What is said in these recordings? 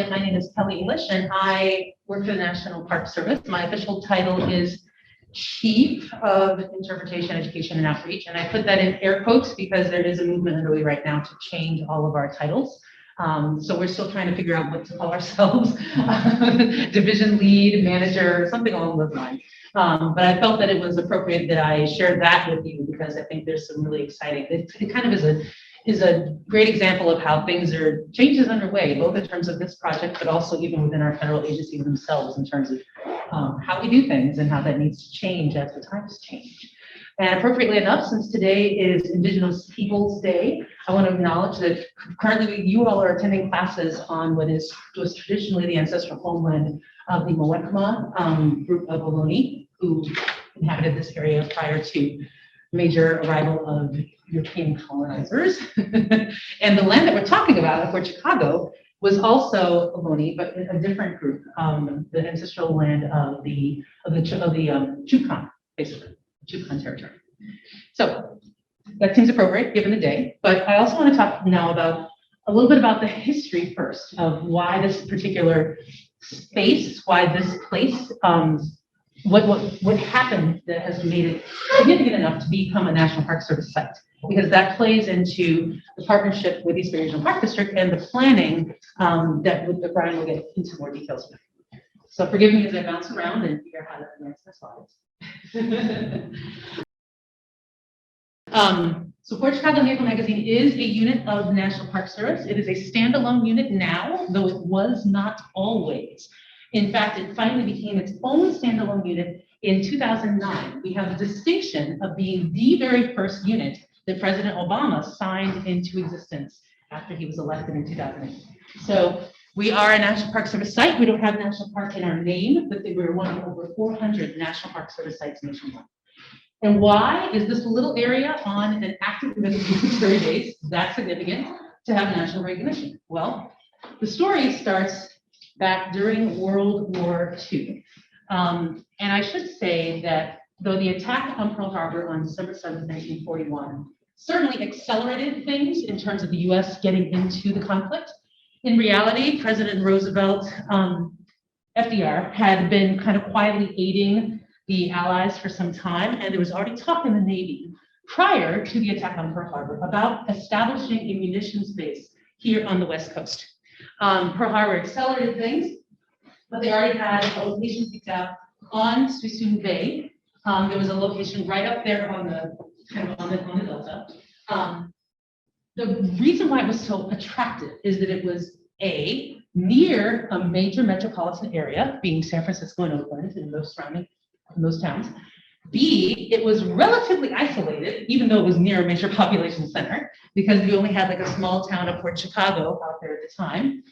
and my name is Kelli English, and I work for the National Park Service. My official title is Chief of Interpretation, Education, and Outreach, and I put that in air quotes because there is a movement underway right now to change all of our titles. So we're still trying to figure out what to call ourselves, division lead, manager, something along those lines. But I felt that it was appropriate that I share that with you because I think there's some really exciting, it kind of is a great example of how changes underway, both in terms of this project, but also even within our federal agencies themselves in terms of how we do things and how that needs to change as the times change. And appropriately enough, since today is Indigenous Peoples Day, I want to acknowledge that currently you all are attending classes on what was traditionally the ancestral homeland of the Mwekma group of Ohlone, who inhabited this area prior to major arrival of European colonizers. And the land that we're talking about, Fort Chicago, was also Ohlone, but a different group, the ancestral land of the Chukon, basically. Chukon territory. So that seems appropriate given the day, but I also want to talk now about a little bit about the history first of why this particular space, why this place, what happened that has made it significant enough to become a National Park Service site, because that plays into the partnership with East Bay Regional Park District and the planning that Brian will get into more details with. So forgive me as I bounce around and figure out how to advance my slides. So Fort Chicago Naval Magazine is a unit of the National Park Service. It is a standalone unit now, though it was not always. In fact, it finally became its own standalone unit in 2009. We have the distinction of being the very first unit that President Obama signed into existence after he was elected in 2008. So we are a National Park Service site. We don't have National Park in our name, but we're one of over 400 National Park Service sites nationwide. And why is this little area on an active military base that significant to have national recognition? Well, the story starts back during World War II. And I should say that though the attack on Pearl Harbor on December 7th, 1941 certainly accelerated things in terms of the US getting into the conflict, in reality, President Roosevelt, FDR, had been kind of quietly aiding the Allies for some time, and there was already talk in the Navy prior to the attack on Pearl Harbor about establishing a munitions base here on the West Coast. Pearl Harbor accelerated things, but they already had a location picked out on Suisun Bay. There was a location right up there on the delta. The reason why it was so attractive is that it was A, near a major metropolitan area, being San Francisco and Oakland and those towns. B, it was relatively isolated, even though it was near a major population center, because you only had like a small town of Port Chicago out there at the time.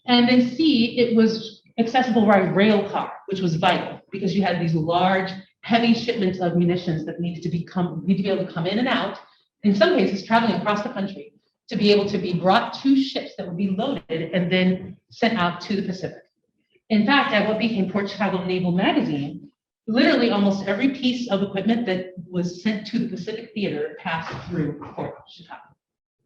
And then C, it was accessible by rail car, which was vital because you had these large, heavy shipments of munitions that need to be able to come in and out, in some cases traveling across the country, to be able to be brought to ships that would be loaded and then sent out to the Pacific. In fact, at what became Port Chicago Naval Magazine, literally almost every piece of equipment that was sent to the Pacific Theater passed through Port Chicago.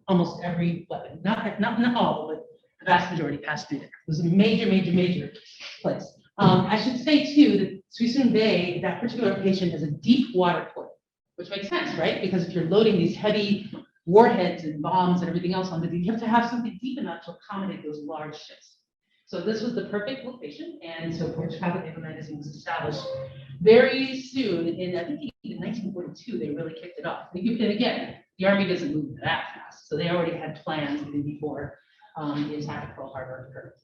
Almost every weapon, not all, but the vast majority passed through there. It was a major place. I should say too that Suisun Bay, that particular location, has a deep water port, which makes sense, right? Because if you're loading these heavy warheads and bombs and everything else on the deep, you have to have something deep enough to accommodate those large ships. So this was the perfect location, and so Port Chicago Naval Magazine was established very soon. In I think in 1942, they really kicked it off. And again, the Army doesn't move that fast, so they already had plans even before the attack of Pearl Harbor occurred.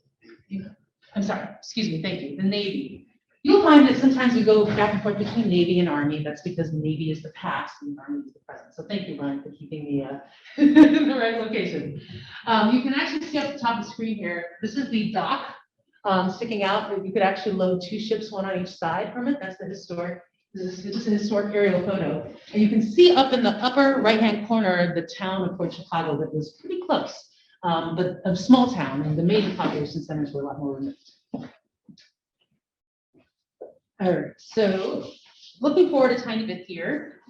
I'm sorry, excuse me, thank you. The Navy. You'll find that sometimes we go back and forth between Navy and Army. That's because the Navy is the past and the Army is the present. So thank you, Ryan, for keeping the, the right location. You can actually see up the top of the screen here, this is the dock sticking out. You could actually load two ships, one on each side from it. That's the historic, this is a historic aerial photo. And you can see up in the upper right-hand corner the town of Port Chicago that was pretty close, but a small town, and the major population centers were a lot more remote. All right, so looking forward a tiny bit here.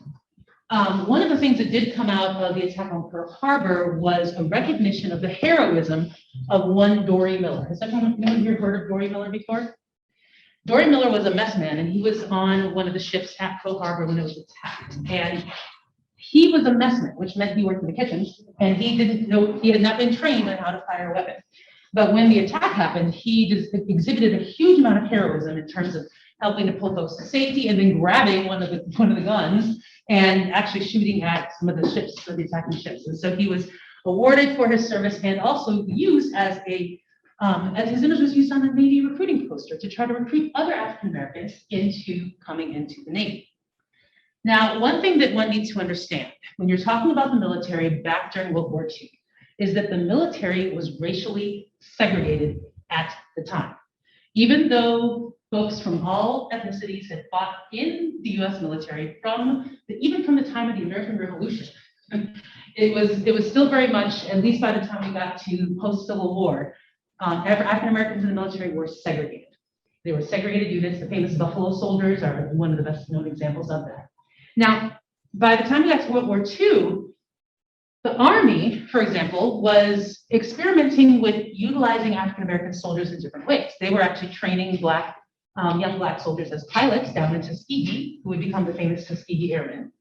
One of the things that did come out of the attack on Pearl Harbor was a recognition of the heroism of one Dory Miller. Has anyone here heard of Dory Miller before? Dory Miller was a messman, and he was on one of the ships at Pearl Harbor when it was attacked. And he was a messman, which meant he worked in the kitchens, and he didn't know, he had not been trained on how to fire a weapon. But when the attack happened, he just exhibited a huge amount of heroism in terms of helping to pull folks to safety and then grabbing one of the guns and actually shooting at some of the ships, the attacking ships. And so he was awarded for his service and also used as his image was used on a Navy recruiting poster to try to recruit other African Americans into coming into the Navy. Now, one thing that one needs to understand when you're talking about the military back during World War II is that the military was racially segregated at the time. Even though folks from all ethnicities had fought in the US military even from the time of the American Revolution, it was still very much, at least by the time we got to post-Civil War, African Americans in the military were segregated. They were segregated units. The famous Buffalo Soldiers are one of the best known examples of that. Now, by the time we got to World War II, the Army, for example, was experimenting with utilizing African American soldiers in different ways. They were actually training young Black soldiers as pilots down in Tuskegee, who would become the famous Tuskegee Airmen.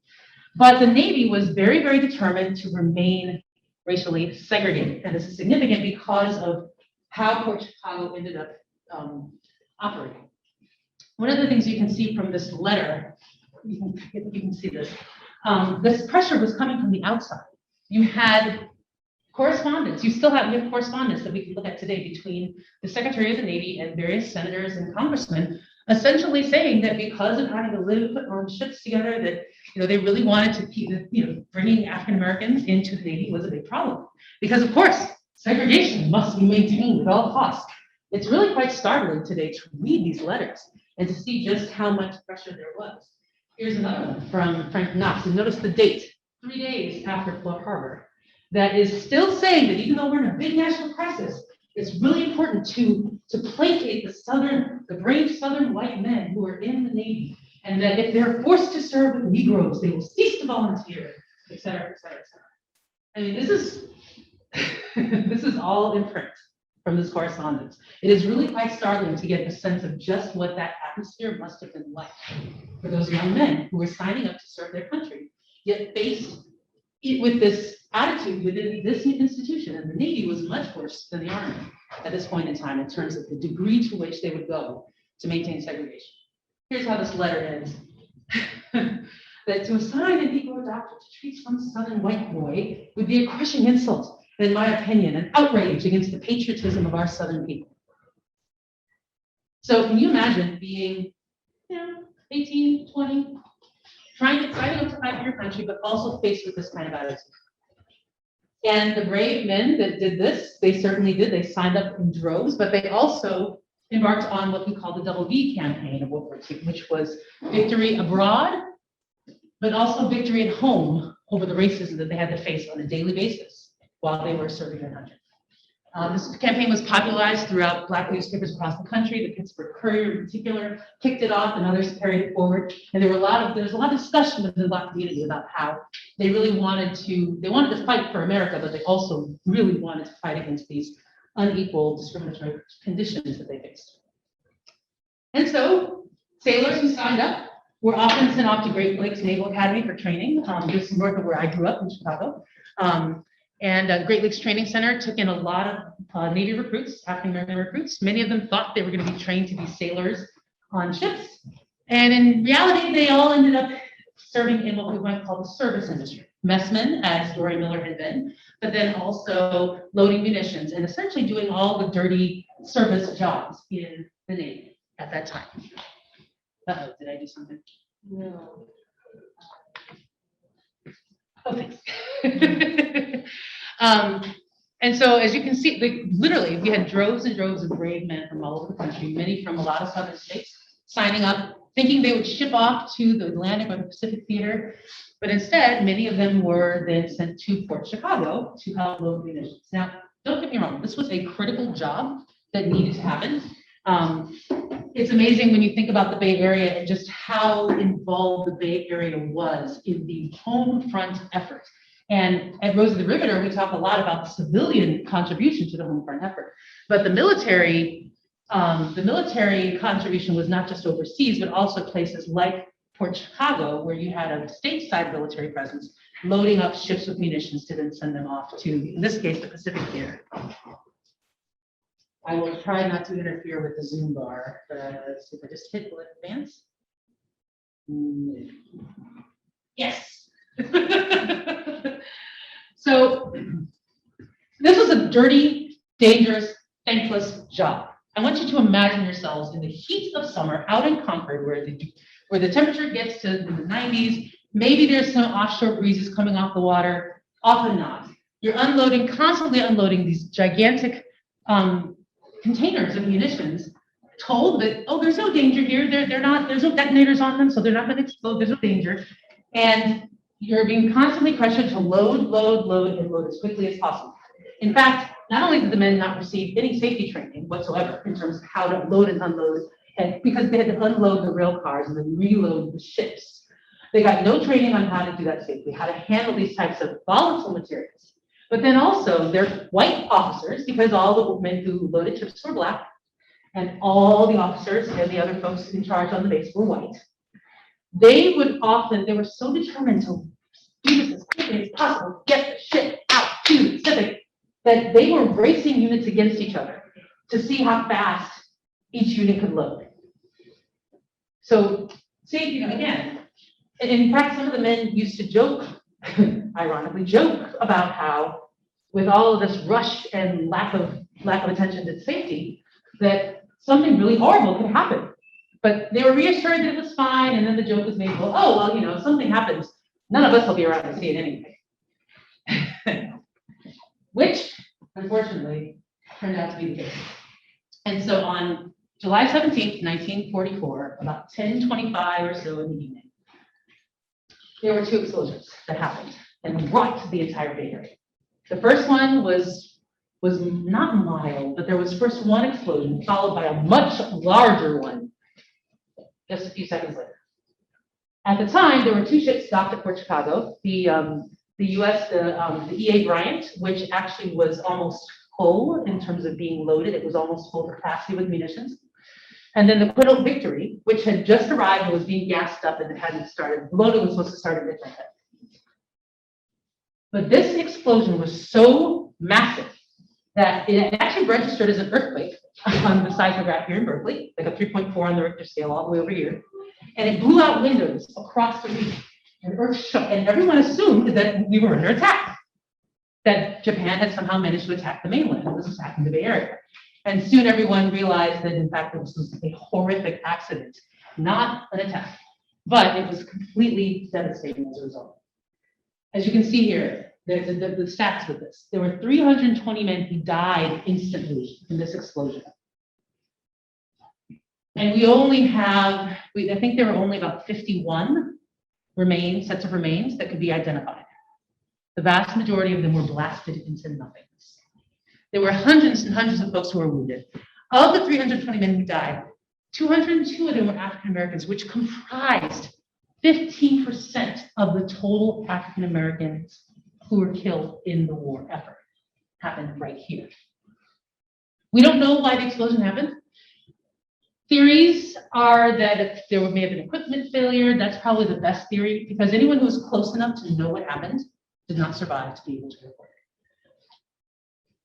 But the Navy was very, very determined to remain racially segregated. And this is significant because of how Port Chicago ended up operating. One of the things you can see from this letter, you can see this, this pressure was coming from the outside. You had correspondence, you have correspondence that we can look at today between the Secretary of the Navy and various senators and congressmen, essentially saying that because of having to live on ships together, that they really wanted to keep, bringing African Americans into the Navy was a big problem. Because of course, segregation must be maintained at all costs. It's really quite startling today to read these letters and to see just how much pressure there was. Here's another one from Frank Knox, and notice the date, 3 days after Pearl Harbor, that is still saying that even though we're in a big national crisis, it's really important to placate the brave Southern white men who are in the Navy, and that if they're forced to serve with Negroes, they will cease to volunteer, et cetera, et cetera, et cetera. I mean, this is all in print from this correspondence. It is really quite startling to get a sense of just what that atmosphere must have been like for those young men who were signing up to serve their country, yet faced with this attitude within this institution. And the Navy was much worse than the Army at this point in time in terms of the degree to which they would go to maintain segregation. Here's how this letter ends. That to assign an Negro doctor to treat some Southern white boy would be a crushing insult, and in my opinion, an outrage against the patriotism of our Southern people. So can you imagine being 18, 20, signing up to fight for your country, but also faced with this kind of attitude? And the brave men that did this, they certainly did. They signed up in droves, but they also embarked on what we call the Double V campaign of World War II, which was victory abroad, but also victory at home over the racism that they had to face on a daily basis while they were serving their country. This campaign was popularized throughout Black newspapers across the country. The Pittsburgh Courier in particular kicked it off, and others carried it forward. And there was a lot of discussion within the Black community about how they really wanted to fight for America, but they also really wanted to fight against these unequal discriminatory conditions that they faced. And so sailors who signed up were often sent off to Great Lakes Naval Academy for training, just north of where I grew up in Chicago. And Great Lakes Training Center took in a lot of Navy recruits, African American recruits. Many of them thought they were going to be trained to be sailors on ships. And in reality, they all ended up serving in what we might call the service industry. Messmen, as Dory Miller had been, but then also loading munitions and essentially doing all the dirty service jobs in the Navy at that time. Uh-oh, did I do something? No. Oh, thanks. And so, as you can see, literally, we had droves and droves of brave men from all over the country, many from a lot of southern states, signing up, thinking they would ship off to the Atlantic or the Pacific theater. But instead, many of them were then sent to Port Chicago to help load munitions. Now, don't get me wrong, this was a critical job that needed to happen. it's amazing when you think about the Bay Area and just how involved the Bay Area was in the home front effort. And at Rosa the Riveter, we talk a lot about the civilian contribution to the home front effort, but the military contribution was not just overseas, but also places like Port Chicago, where you had a stateside military presence, loading up ships with munitions to then send them off to, in this case, the Pacific Theater. I will try not to interfere with the Zoom bar, but let's see if I just hit the advance. Yes. So this was a dirty, dangerous, thankless job. I want you to imagine yourselves in the heat of summer out in Concord, where the temperature gets to the 90s. Maybe there's some offshore breezes coming off the water, often not. You're unloading, constantly unloading these gigantic containers of munitions, told that, oh, there's no danger here. They're not, there's no detonators on them, so they're not going to explode. There's no danger. And you're being constantly pressured to load, and load as quickly as possible. In fact, not only did the men not receive any safety training whatsoever in terms of how to load and unload, and because they had to unload the rail cars and then reload the ships, they got no training on how to do that safely, how to handle these types of volatile materials. But then also, they're white officers, because all the men who loaded ships were black, and all the officers and the other folks in charge on the base were white. They were so determined to do this as quickly as possible, get the ship out to the Pacific, that they were racing units against each other to see how fast each unit could load. So, see, again, in fact, some of the men used to joke, ironically joke, about how, with all of this rush and lack of attention to safety, that something really horrible could happen. But they were reassured that it was fine, and then the joke was made, well, if something happens, none of us will be around to see it anyway. Which, unfortunately, turned out to be the case. And so on July 17th, 1944, about 10:25 or so in the evening, there were two explosions that happened and rocked the entire Bay Area. The first one was not mild, but there was first one explosion followed by a much larger one just a few seconds later. At the time, there were two ships docked at Port Chicago, the E.A. Bryant, which actually was almost full in terms of being loaded. It was almost full capacity with munitions. And then the Quinault Victory, which had just arrived and was being gassed up and it hadn't started. Loading was supposed to start at midnight. But this explosion was so massive that it actually registered as an earthquake on the seismograph here in Berkeley, like a 3.4 on the Richter scale all the way over here. And it blew out windows across the region. And Earth shook, and everyone assumed that we were under attack, that Japan had somehow managed to attack the mainland, and this was happening in the Bay Area. And soon everyone realized that, in fact, this was a horrific accident, not an attack, but it was completely devastating as a result. As you can see here, the stats with this, there were 320 men who died instantly in this explosion. And we only have, I think there were only about 51 sets of remains that could be identified. The vast majority of them were blasted into nothingness. There were hundreds and hundreds of folks who were wounded. Of the 320 men who died, 202 of them were African Americans, which comprised 15% of the total African Americans who were killed in the war effort. Happened right here. We don't know why the explosion happened. Theories are that there may have been equipment failure. That's probably the best theory, because anyone who was close enough to know what happened did not survive to be able to report it.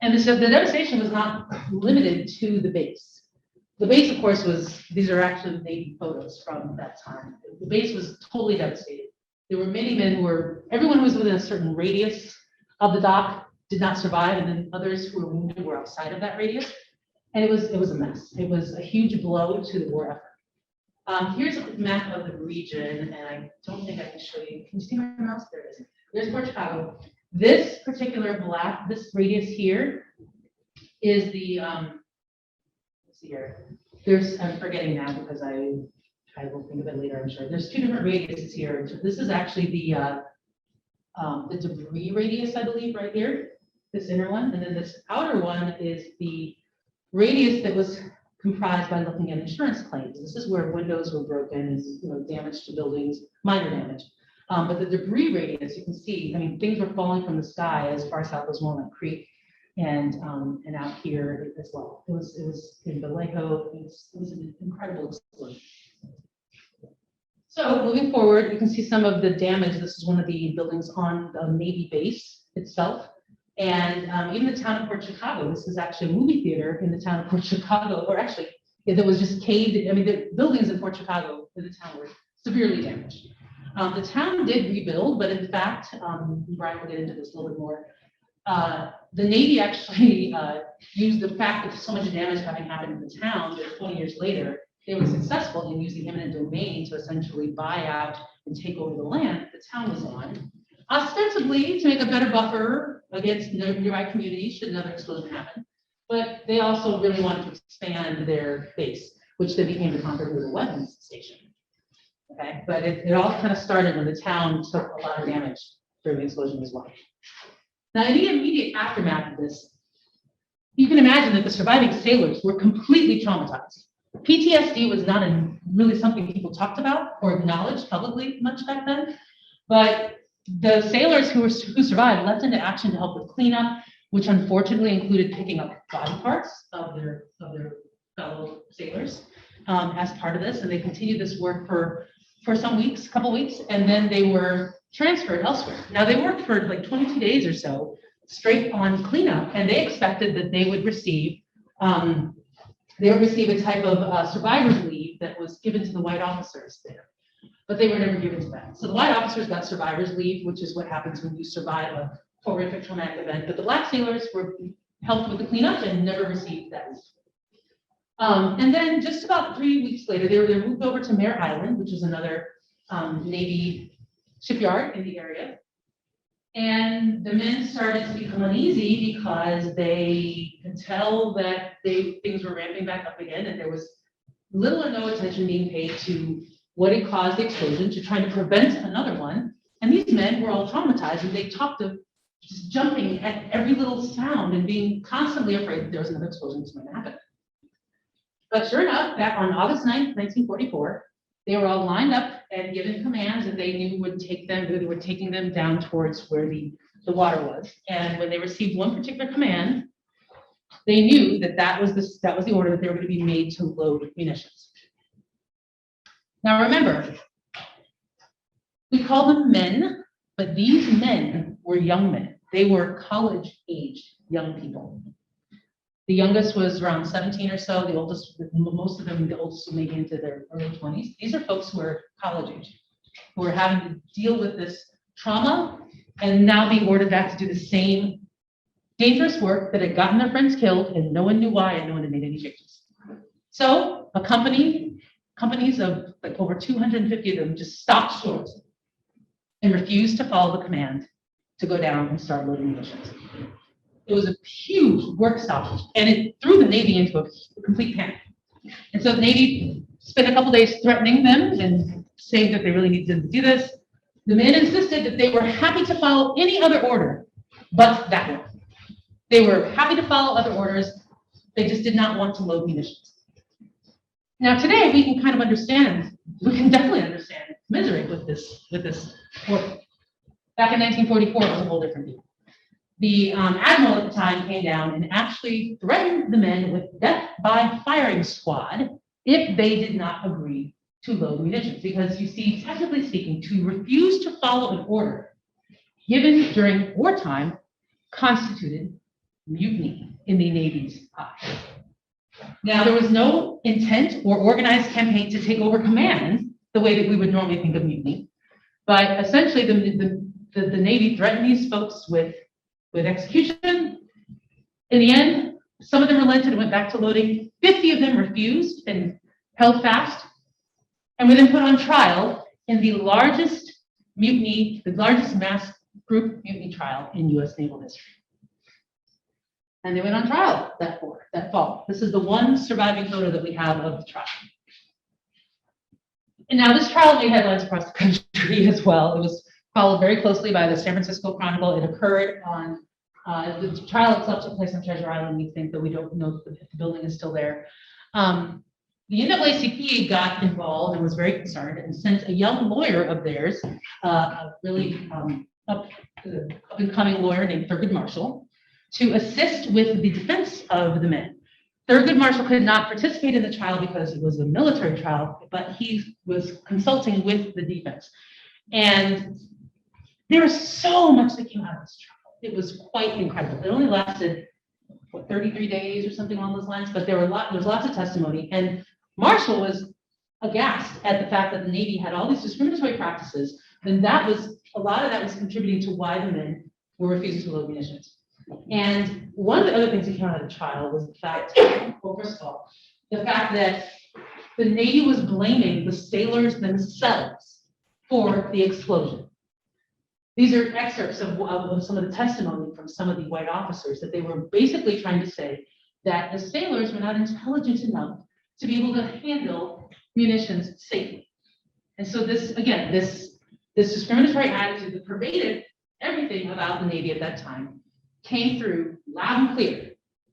And so the devastation was not limited to the base. The base, of course, these are actually Navy photos from that time. The base was totally devastated. There were many men everyone who was within a certain radius of the dock did not survive, and then others who were wounded were outside of that radius. And it was a mess. It was a huge blow to the war effort. Here's a map of the region, and I don't think I can show you. Can you see my mouse? There it is. There's Port Chicago. This particular this radius here is the, let's see here. I'm forgetting now because I will think of it later, I'm sure. There's two different radiuses here. This is actually the debris radius, I believe, right here, this inner one. And then this outer one is the radius that was comprised by looking at insurance claims. This is where windows were broken, damage to buildings, minor damage. But the debris radius, you can see, I mean, things were falling from the sky as far south as Walnut Creek and out here as well. It was in Vallejo. It was an incredible explosion. So moving forward, you can see some of the damage. This is one of the buildings on the Navy base itself. And even the town of Port Chicago, this is actually a movie theater in the town of Port Chicago, or actually, it was just caved. I mean, the buildings in Port Chicago in the town were severely damaged. The town did rebuild, but in fact, Brian will get into this a little bit more. The Navy actually used the fact that so much damage having happened in the town that 20 years later, they were successful in using eminent domain to essentially buy out and take over the land the town was on, ostensibly to make a better buffer against nearby communities should another explosion happen. But they also really wanted to expand their base, which then became the Concord River Weapons Station. Okay, but it all kind of started when the town took a lot of damage during the explosion as well. Now, in the immediate aftermath of this, you can imagine that the surviving sailors were completely traumatized. PTSD was not really something people talked about or acknowledged publicly much back then, but the sailors who survived left into action to help with cleanup, which unfortunately included picking up body parts of their fellow sailors as part of this, and they continued this work for some weeks, couple weeks, and then they were transferred elsewhere. Now they worked for like 22 days or so straight on cleanup, and they expected that they would receive a type of survivor's leave that was given to the white officers there, but they were never given to them. So the white officers got survivor's leave, which is what happens when you survive a horrific traumatic event, but the black sailors were helped with the cleanup and never received that leave. And then just about 3 weeks later, they were moved over to Mare Island, which is another Navy shipyard in the area. And the men started to become uneasy because they could tell that things were ramping back up again, and there was little or no attention being paid to what had caused the explosion, to trying to prevent another one. And these men were all traumatized, and they talked of just jumping at every little sound and being constantly afraid that there was another explosion that's going to happen. But sure enough, back on August 9th, 1944, they were all lined up and given commands that they knew would take them, they were taking them down towards where the water was. And when they received one particular command, they knew that was the order that they were going to be made to load munitions. Now remember, we call them men, but these men were young men. They were college-aged young people. The youngest was around 17 or so. The oldest, most of them, the oldest were maybe into their early 20s. These are folks who are college age, who are having to deal with this trauma and now being ordered back to do the same dangerous work that had gotten their friends killed, and no one knew why, and no one had made any changes. So companies of like over 250 of them just stopped short and refused to follow the command to go down and start loading munitions. It was a huge work stoppage, and it threw the Navy into a complete panic. And so the Navy spent a couple days threatening them and saying that they really needed to do this. The men insisted that they were happy to follow any other order but that one. They were happy to follow other orders. They just did not want to load munitions. Now today we can kind of understand, we can definitely understand misery with this order. Back in 1944, it was a whole different deal. The admiral at the time came down and actually threatened the men with death by firing squad if they did not agree to load munitions. Because you see, technically speaking, to refuse to follow an order given during wartime constituted mutiny in the Navy's eyes. Now, there was no intent or organized campaign to take over command the way that we would normally think of mutiny, but essentially the Navy threatened these folks with execution. In the end, some of them relented and went back to loading. 50 of them refused and held fast, and were then put on trial in the largest mutiny, the largest mass group mutiny trial in U.S. naval history. And they went on trial that fall. This is the one surviving photo that we have of the trial. And now this trial made headlines across the country as well. It was followed very closely by the San Francisco Chronicle. It occurred on, the trial itself took place on Treasure Island. We think that we don't know if the building is still there. The NAACP got involved and was very concerned and sent a young lawyer of theirs, a really up-and-coming lawyer named Thurgood Marshall, to assist with the defense of the men. Thurgood Marshall could not participate in the trial because it was a military trial, but he was consulting with the defense. And there was so much that came out of this trial. It was quite incredible. It only lasted, 33 days or something along those lines, but there was lots of testimony. And Marshall was aghast at the fact that the Navy had all these discriminatory practices, and a lot of that was contributing to why the men were refusing to load munitions. And one of the other things that came out of the trial was the fact, well, first of all, the fact that the Navy was blaming the sailors themselves for the explosion. These are excerpts of some of the testimony from some of the white officers, that they were basically trying to say that the sailors were not intelligent enough to be able to handle munitions safely. And so this discriminatory attitude that pervaded everything about the Navy at that time came through loud and clear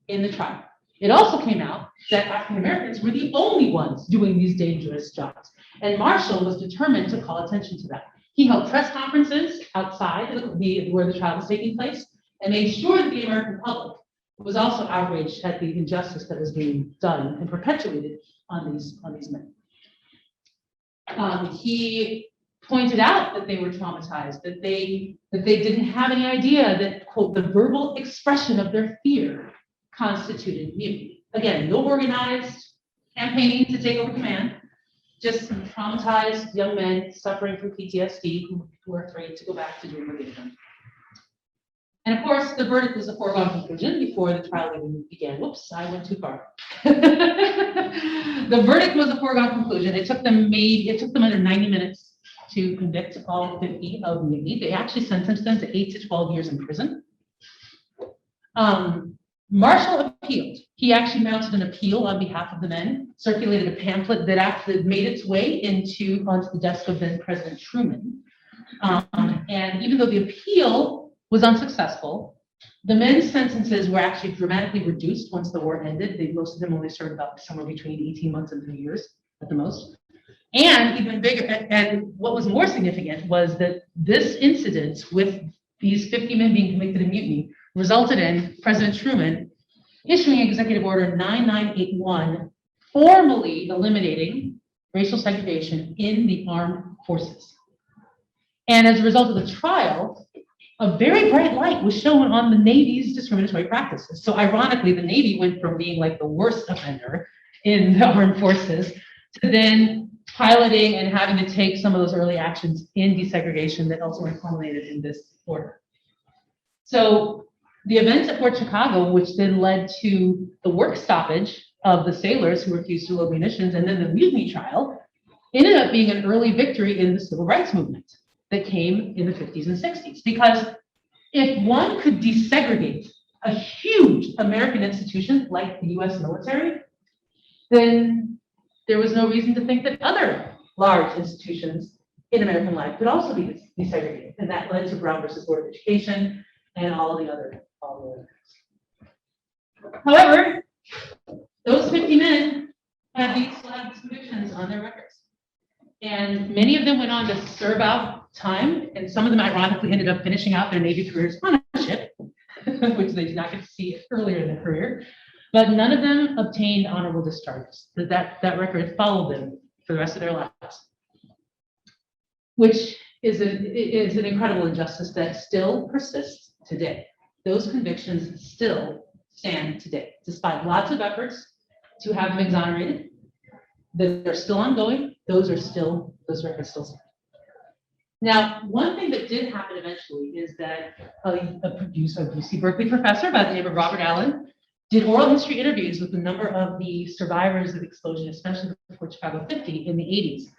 in the trial. It also came out that African Americans were the only ones doing these dangerous jobs. And Marshall was determined to call attention to that. He held press conferences outside where the trial was taking place and made sure that the American public was also outraged at the injustice that was being done and perpetuated on these men. He pointed out that they were traumatized, that they didn't have any idea that, quote, the verbal expression of their fear constituted mutiny. Again, no organized campaigning to take over command, just some traumatized young men suffering from PTSD who were afraid to go back to doing what they'd done. And of course, the verdict was a foregone conclusion before the trial even began. Whoops, I went too far. The verdict was a foregone conclusion. It took them under 90 minutes to convict all 50 of mutiny. They actually sentenced them to 8 to 12 years in prison. Marshall appealed. He actually mounted an appeal on behalf of the men, circulated a pamphlet that actually made its way onto the desk of then President Truman. And even though the appeal was unsuccessful, the men's sentences were actually dramatically reduced once the war ended. Most of them only served about somewhere between 18 months and 3 years at the most. And even bigger, and what was more significant was that this incident with these 50 men being convicted of mutiny resulted in President Truman issuing Executive Order 9981, formally eliminating racial segregation in the armed forces. And as a result of the trial, a very bright light was shown on the Navy's discriminatory practices. So ironically, the Navy went from being like the worst offender in the armed forces to then piloting and having to take some of those early actions in desegregation that ultimately culminated in this order. So the events at Fort Chicago, which then led to the work stoppage of the sailors who refused to load munitions, and then the mutiny trial, ended up being an early victory in the civil rights movement that came in the 50s and 60s. Because if one could desegregate a huge American institution like the US military, then there was no reason to think that other large institutions in American life could also be desegregated. And that led to Brown versus Board of Education and all the other things. However, those 50 men had these convictions on their records. And many of them went on to serve out time, and some of them ironically ended up finishing out their Navy careers on a ship, which they did not get to see earlier in their career. But none of them obtained honorable discharges. That record followed them for the rest of their lives, which is an incredible injustice that still persists today. Those convictions still stand today, despite lots of efforts to have them exonerated. They're still ongoing. Those records still stand. Now, one thing that did happen eventually is that a UC Berkeley professor by the name of Robert Allen did oral history interviews with a number of the survivors of the explosion, especially before Chicago 50 in the 80s.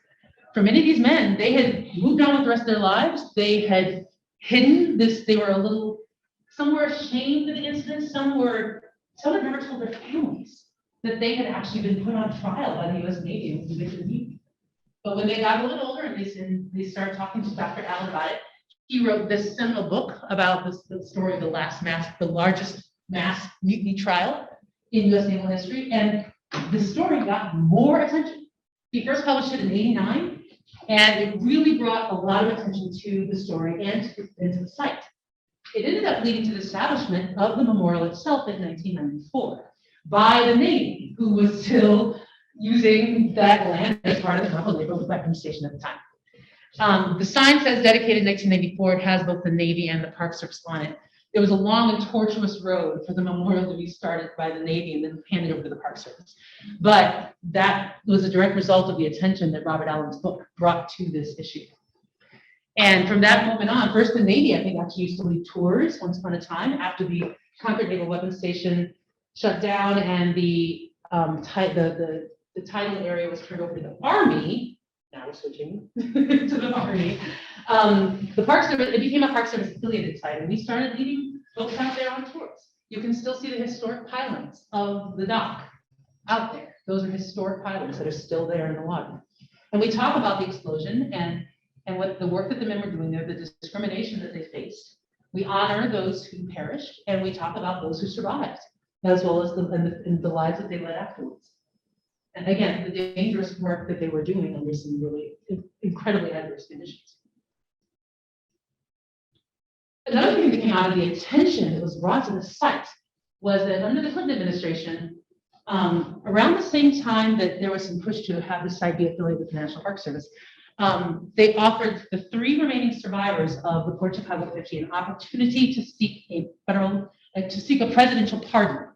For many of these men, they had moved on with the rest of their lives. They had hidden this. They were some were ashamed of the incident. Some had never told their families that they had actually been put on trial by the US Navy and convicted of mutiny. But when they got a little older and they started talking to Dr. Allen about it, he wrote this seminal book about the story of the largest mass mutiny trial in US naval history. And the story got more attention. He first published it in '89, and it really brought a lot of attention to the story and to the site. It ended up leading to the establishment of the memorial itself in 1994 by the Navy, who was still using that land as part of the Naval Naval Weapons Station at the time. The sign says dedicated 1994. It has both the Navy and the Park Service on it. There was a long and tortuous road for the memorial to be started by the Navy and then handed over to the Park Service. But that was a direct result of the attention that Robert Allen's book brought to this issue. And from that moment on, first the Navy, I think, actually used to lead tours once upon a time after the Concord Naval Weapons Station shut down and the title area was turned over to the Army. Now we're switching to the Army. The Park Service, it became a Park Service affiliated site, and we started leading folks out there on tours. You can still see the historic pilings of the dock out there. Those are historic pilings that are still there in the water. And we talk about the explosion and what the work that the men were doing there, the discrimination that they faced. We honor those who perished, and we talk about those who survived, as well as the lives that they led afterwards. And again, the dangerous work that they were doing under some really incredibly adverse conditions. Another thing that came out of the attention that was brought to the site was that under the Clinton administration, around the same time that there was some push to have the site be affiliated with the National Park Service, they offered the 3 remaining survivors of the Port Chicago 50 an opportunity to seek a presidential pardon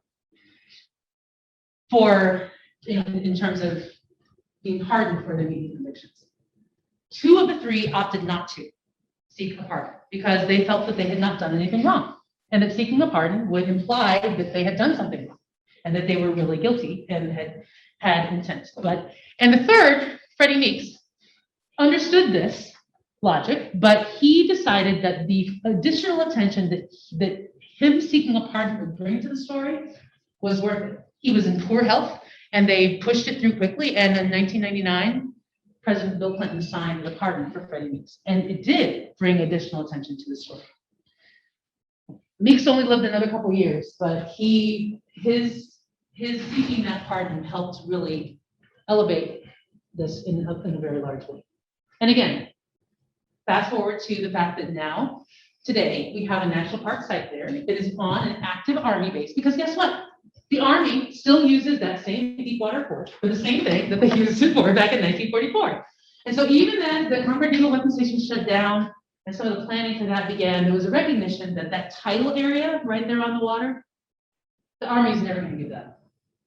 for, in terms of being pardoned for their media convictions. 2 of the 3 opted not to seek a pardon because they felt that they had not done anything wrong, and that seeking a pardon would imply that they had done something wrong and that they were really guilty and had intent. And the 3rd, Freddie Meeks, understood this logic, but he decided that the additional attention that him seeking a pardon would bring to the story was worth it. He was in poor health, and they pushed it through quickly. And in 1999, President Bill Clinton signed the pardon for Freddie Meeks, and it did bring additional attention to the story. Meeks only lived another couple years, but his seeking that pardon helped really elevate this in a very large way. And again, fast forward to the fact that now, today, we have a national park site there. It is on an active Army base, because guess what? The Army still uses that same deep-water port for the same thing that they used it for back in 1944. And so even as the Concord Naval Weapons Station shut down and some of the planning for that began, there was a recognition that that tidal area right there on the water, the Army is never going to give that.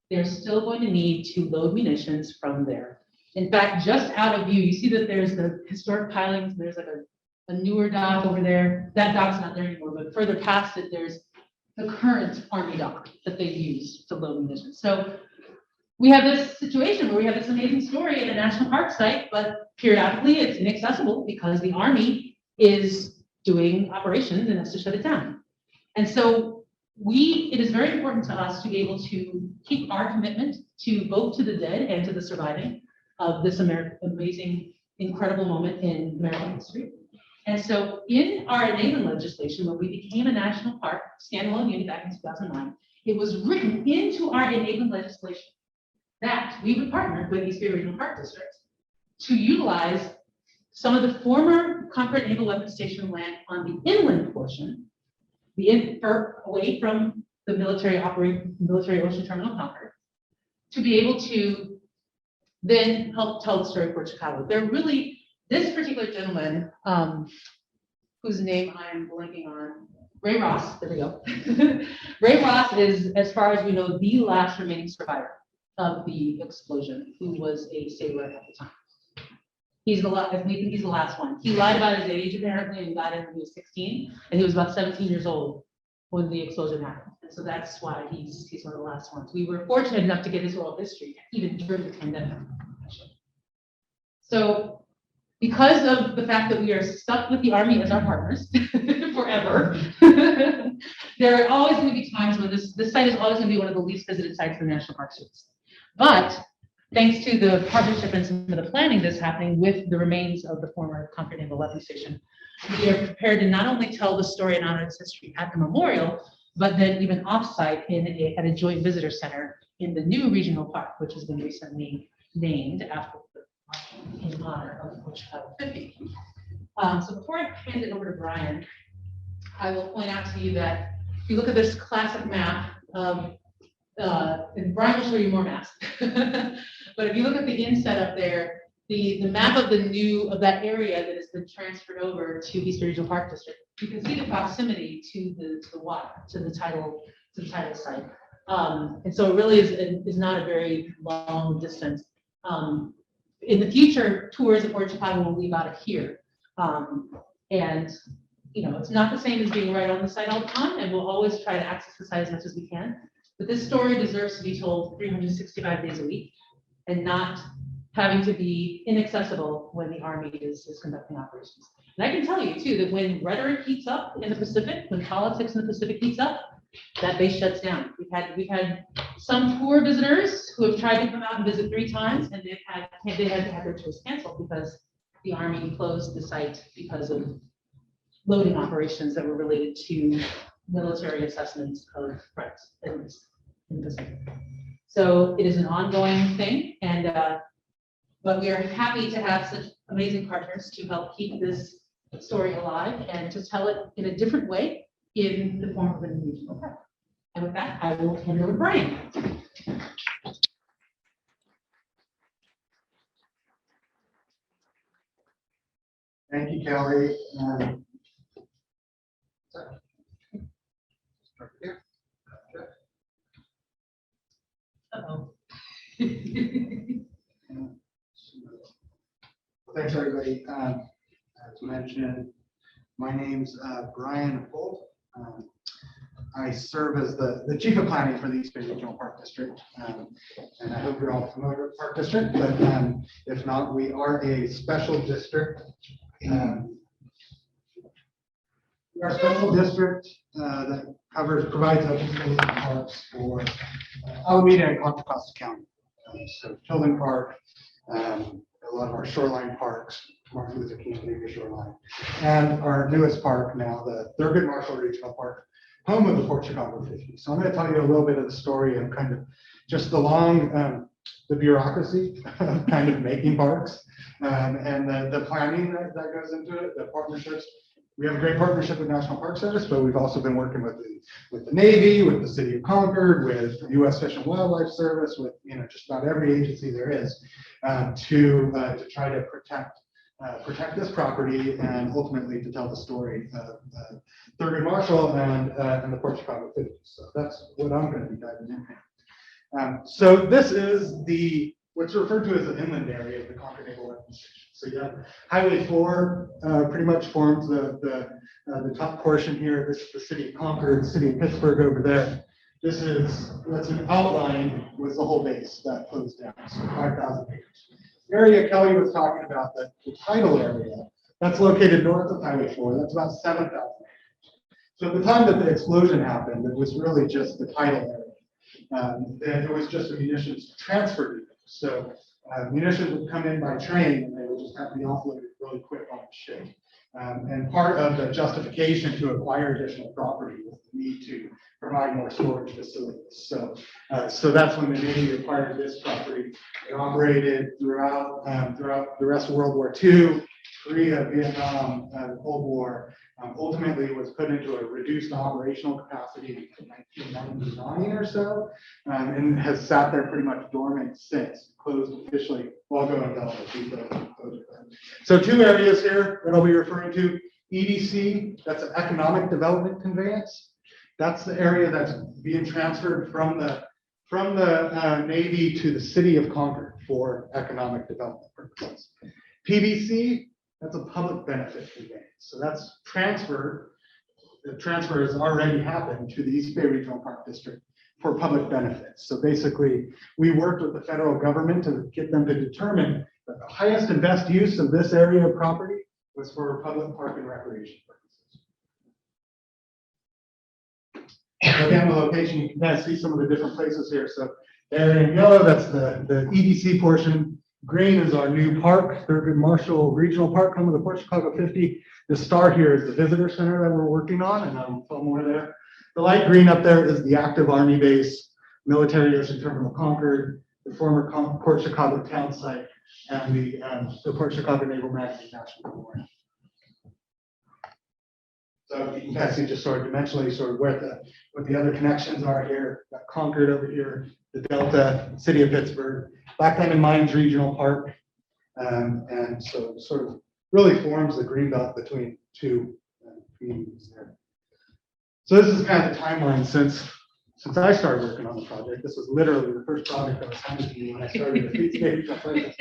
They're still going to need to load munitions from there. In fact, just out of view, you see that there's the historic pilings. There's like a newer dock over there. That dock's not there anymore, but further past it, there's the current Army dock that they use to load munitions. So we have this situation where we have this amazing story at a national park site, but periodically it's inaccessible because the Army is doing operations and has to shut it down. And so it is very important to us to be able to keep our commitment to both to the dead and to the surviving of this amazing, incredible moment in American history. And so in our enabling legislation, when we became a national park standalone unit back in 2009, it was written into our enabling legislation that we would partner with East Bay Regional Park District to utilize some of the former Concord Naval Weapons Station land on the inland portion, away from the military ocean terminal Concord, to be able to then help tell the story for Chicago. This particular gentleman, whose name I'm blanking on, Ray Ross, there we go. Ray Ross is, as far as we know, the last remaining survivor of the explosion, who was a sailor at the time. We think he's the last one. He lied about his age apparently, and died when he was 16, and he was about 17 years old when the explosion happened. And so that's why he's one of the last ones. We were fortunate enough to get his oral history, even during the pandemic. So because of the fact that we are stuck with the Army as our partners forever, there are always going to be times when this site is always going to be one of the least visited sites for the National Park Service. But thanks to the partnership and some of the planning that's happening with the remains of the former Concord Naval Weapons Station, we are prepared to not only tell the story and honor its history at the memorial, but then even offsite at a joint visitor center in the new regional park, which has been recently named after in honor of Portugal 50. So before I hand it over to Brian, I will point out to you that if you look at this classic map of, and Brian will show you more maps, but if you look at the inset up there, the map of that area that has been transferred over to East Regional Park District, you can see the proximity to the water, to the tidal site. And so it really is not a very long distance. In the future, tours of Port Chicago will leave out of here. And it's not the same as being right on the site all the time, and we'll always try to access the site as much as we can. But this story deserves to be told 365 days a week and not having to be inaccessible when the Army is conducting operations. And I can tell you too, that when rhetoric heats up in the Pacific, when politics in the Pacific heats up, that base shuts down. We've had some tour visitors who have tried to come out and visit 3 times, and they had to have their tours canceled because the Army closed the site because of loading operations that were related to military assessments of threats in the Pacific. So it is an ongoing thing, and but we are happy to have such amazing partners to help keep this story alive and to tell it in a different way in the form of a new regional park. And with that, I will hand it over to Brian. Thank you, Kelly. Uh-oh. Thanks, everybody. As mentioned, my name's Brian Holt. I serve as the Chief of Planning for the East Bay Regional Park District. And I hope you're all familiar with Park District, but if not, we are a special district. We are a special district that provides open space and parks for Alameda and Contra Costa County. So Tilden Park, a lot of our shoreline parks, Martin Luther King Jr. Shoreline, and our newest park now, the Thurgood Marshall Regional Park, home of the Port Chicago 50. So I'm going to tell you a little bit of the story and kind of just the bureaucracy of kind of making parks and the planning that goes into it, the partnerships. We have a great partnership with National Park Service, but we've also been working with the Navy, with the City of Concord, with the U.S. Fish and Wildlife Service, with just about every agency there is to try to protect this property and ultimately to tell the story of Thurgood Marshall and the Port Chicago 50. So that's what I'm going to be diving into. So this is what's referred to as the inland area of the Concord Naval Weapons Station. So you have Highway 4 pretty much forms the top portion here. This is the city of Concord, the city of Pittsburgh over there. That's an outline with the whole base that flows down, so 5,000 acres. The area Kelly was talking about, the tidal area, that's located north of Highway 4. That's about 7,000 acres. So at the time that the explosion happened, it was really just the tidal area. And it was just a munitions transfer depot. So munitions would come in by train and they would just have to be offloaded really quick on the ship. And part of the justification to acquire additional property was the need to provide more storage facilities. So that's when the Navy acquired this property. It operated throughout the rest of World War II, Korea, Vietnam, the Cold War. Ultimately was put into a reduced operational capacity in 1999 or so, and has sat there pretty much dormant since, closed officially while going down the. So 2 areas here that I'll be referring to. EDC, that's an economic development conveyance. That's the area that's being transferred from the Navy to the city of Concord for economic development purposes. PBC, that's a public benefit conveyance. So that's transferred. The transfer has already happened to the East Bay Regional Park District for public benefits. So basically, we worked with the federal government to get them to determine that the highest and best use of this area of property was for public park and recreation purposes. Again, the location, you can kind of see some of the different places here. So there in yellow, that's the EDC portion. Green is our new park, Thurgood Marshall Regional Park, home of the Port Chicago 50. The star here is the visitor center that we're working on, and I'll tell more there. The light green up there is the active Army base Military Ocean Terminal Concord, the former Port Chicago town site, and the Port Chicago Naval Magazine National Memorial. So you can kind of see just sort of dimensionally sort of what the other connections are here. Got Concord over here, the Delta, City of Pittsburgh, Black Diamond Mines Regional Park, and so sort of really forms the greenbelt between two communities there. So this is kind of the timeline since I started working on the project. This was literally the first project that was handed to me when I started the Feedscape.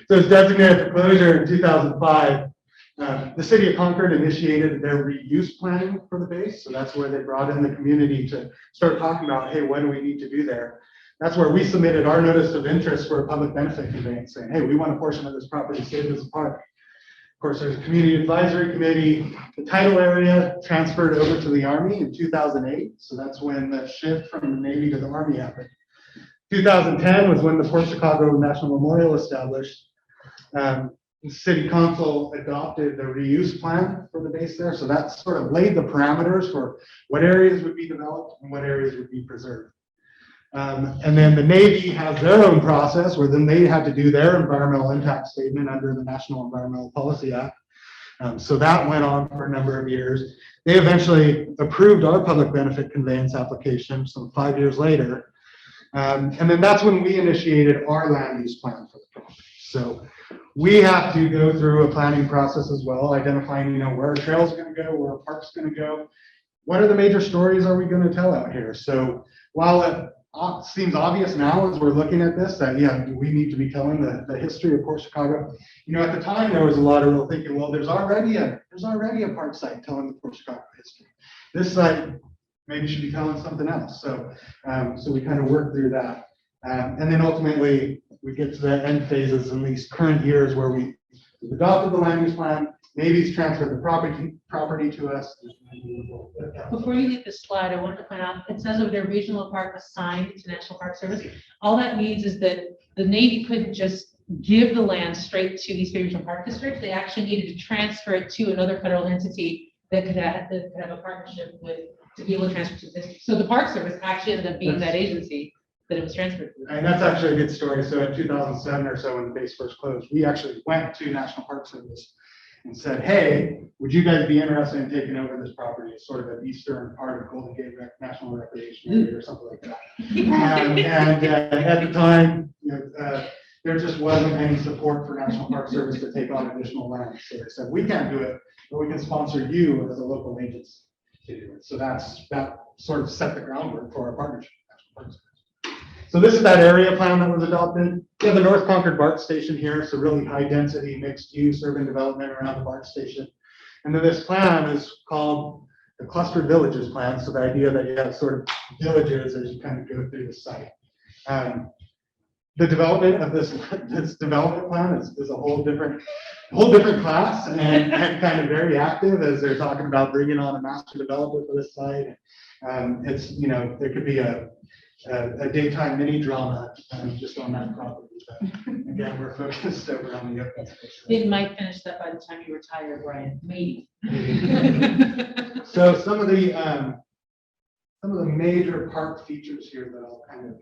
So it's designated for closure in 2005. The city of Concord initiated their reuse planning for the base. So that's where they brought in the community to start talking about, hey, what do we need to do there? That's where we submitted our notice of interest for a public benefit conveyance saying, hey, we want a portion of this property saved as a park. Of course, there's a community advisory committee. The title area transferred over to the Army in 2008. So that's when the shift from the Navy to the Army happened. 2010 was when the Port Chicago National Memorial established. The city council adopted the reuse plan for the base there. So that sort of laid the parameters for what areas would be developed and what areas would be preserved. And then the Navy has their own process where then they had to do their environmental impact statement under the National Environmental Policy Act. So that went on for a number of years. They eventually approved our public benefit conveyance application some 5 years later. And then that's when we initiated our land use plan for the property. So we have to go through a planning process as well, identifying, where our trails are going to go, where our park's going to go. What are the major stories are we going to tell out here? So while it seems obvious now as we're looking at this that, yeah, we need to be telling the history of Port Chicago. At the time there was a lot of real thinking, well, there's already a park site telling the Port Chicago history. This site maybe should be telling something else. So we kind of work through that. And then ultimately we get to the end phases in these current years where we've adopted the land use plan, Navy's transferred the property to us. Before you leave this slide, I wanted to point out, it says over there, regional park assigned to National Park Service. All that means is that the Navy couldn't just give the land straight to these regional park districts. They actually needed to transfer it to another federal entity that could have a partnership with to be able to transfer to this. So the Park Service actually ended up being that agency that it was transferred to. And that's actually a good story. So in 2007 or so, when the base first closed, we actually went to National Park Service and said, hey, would you guys be interested in taking over this property? It's sort of an eastern part of Golden Gate National Recreation Area or something like that. And at the time, there just wasn't any support for National Park Service to take on additional land. So they said, we can't do it, but we can sponsor you as a local agency to do it. So that sort of set the groundwork for our partnership with National Park Service. So this is that area plan that was adopted. We have the North Concord BART station here, so really high density mixed use urban development around the BART station. And then this plan is called the clustered villages plan. So the idea that you have sort of villages as you kind of go through the site. The development of this development plan is a whole different class and kind of very active as they're talking about bringing on a master developer for this site. It's, there could be a daytime mini drama just on that property. But again, we're focused over on the open space. It might finish that by the time you retire, Brian. Maybe. So some of the major park features here that I'll kind of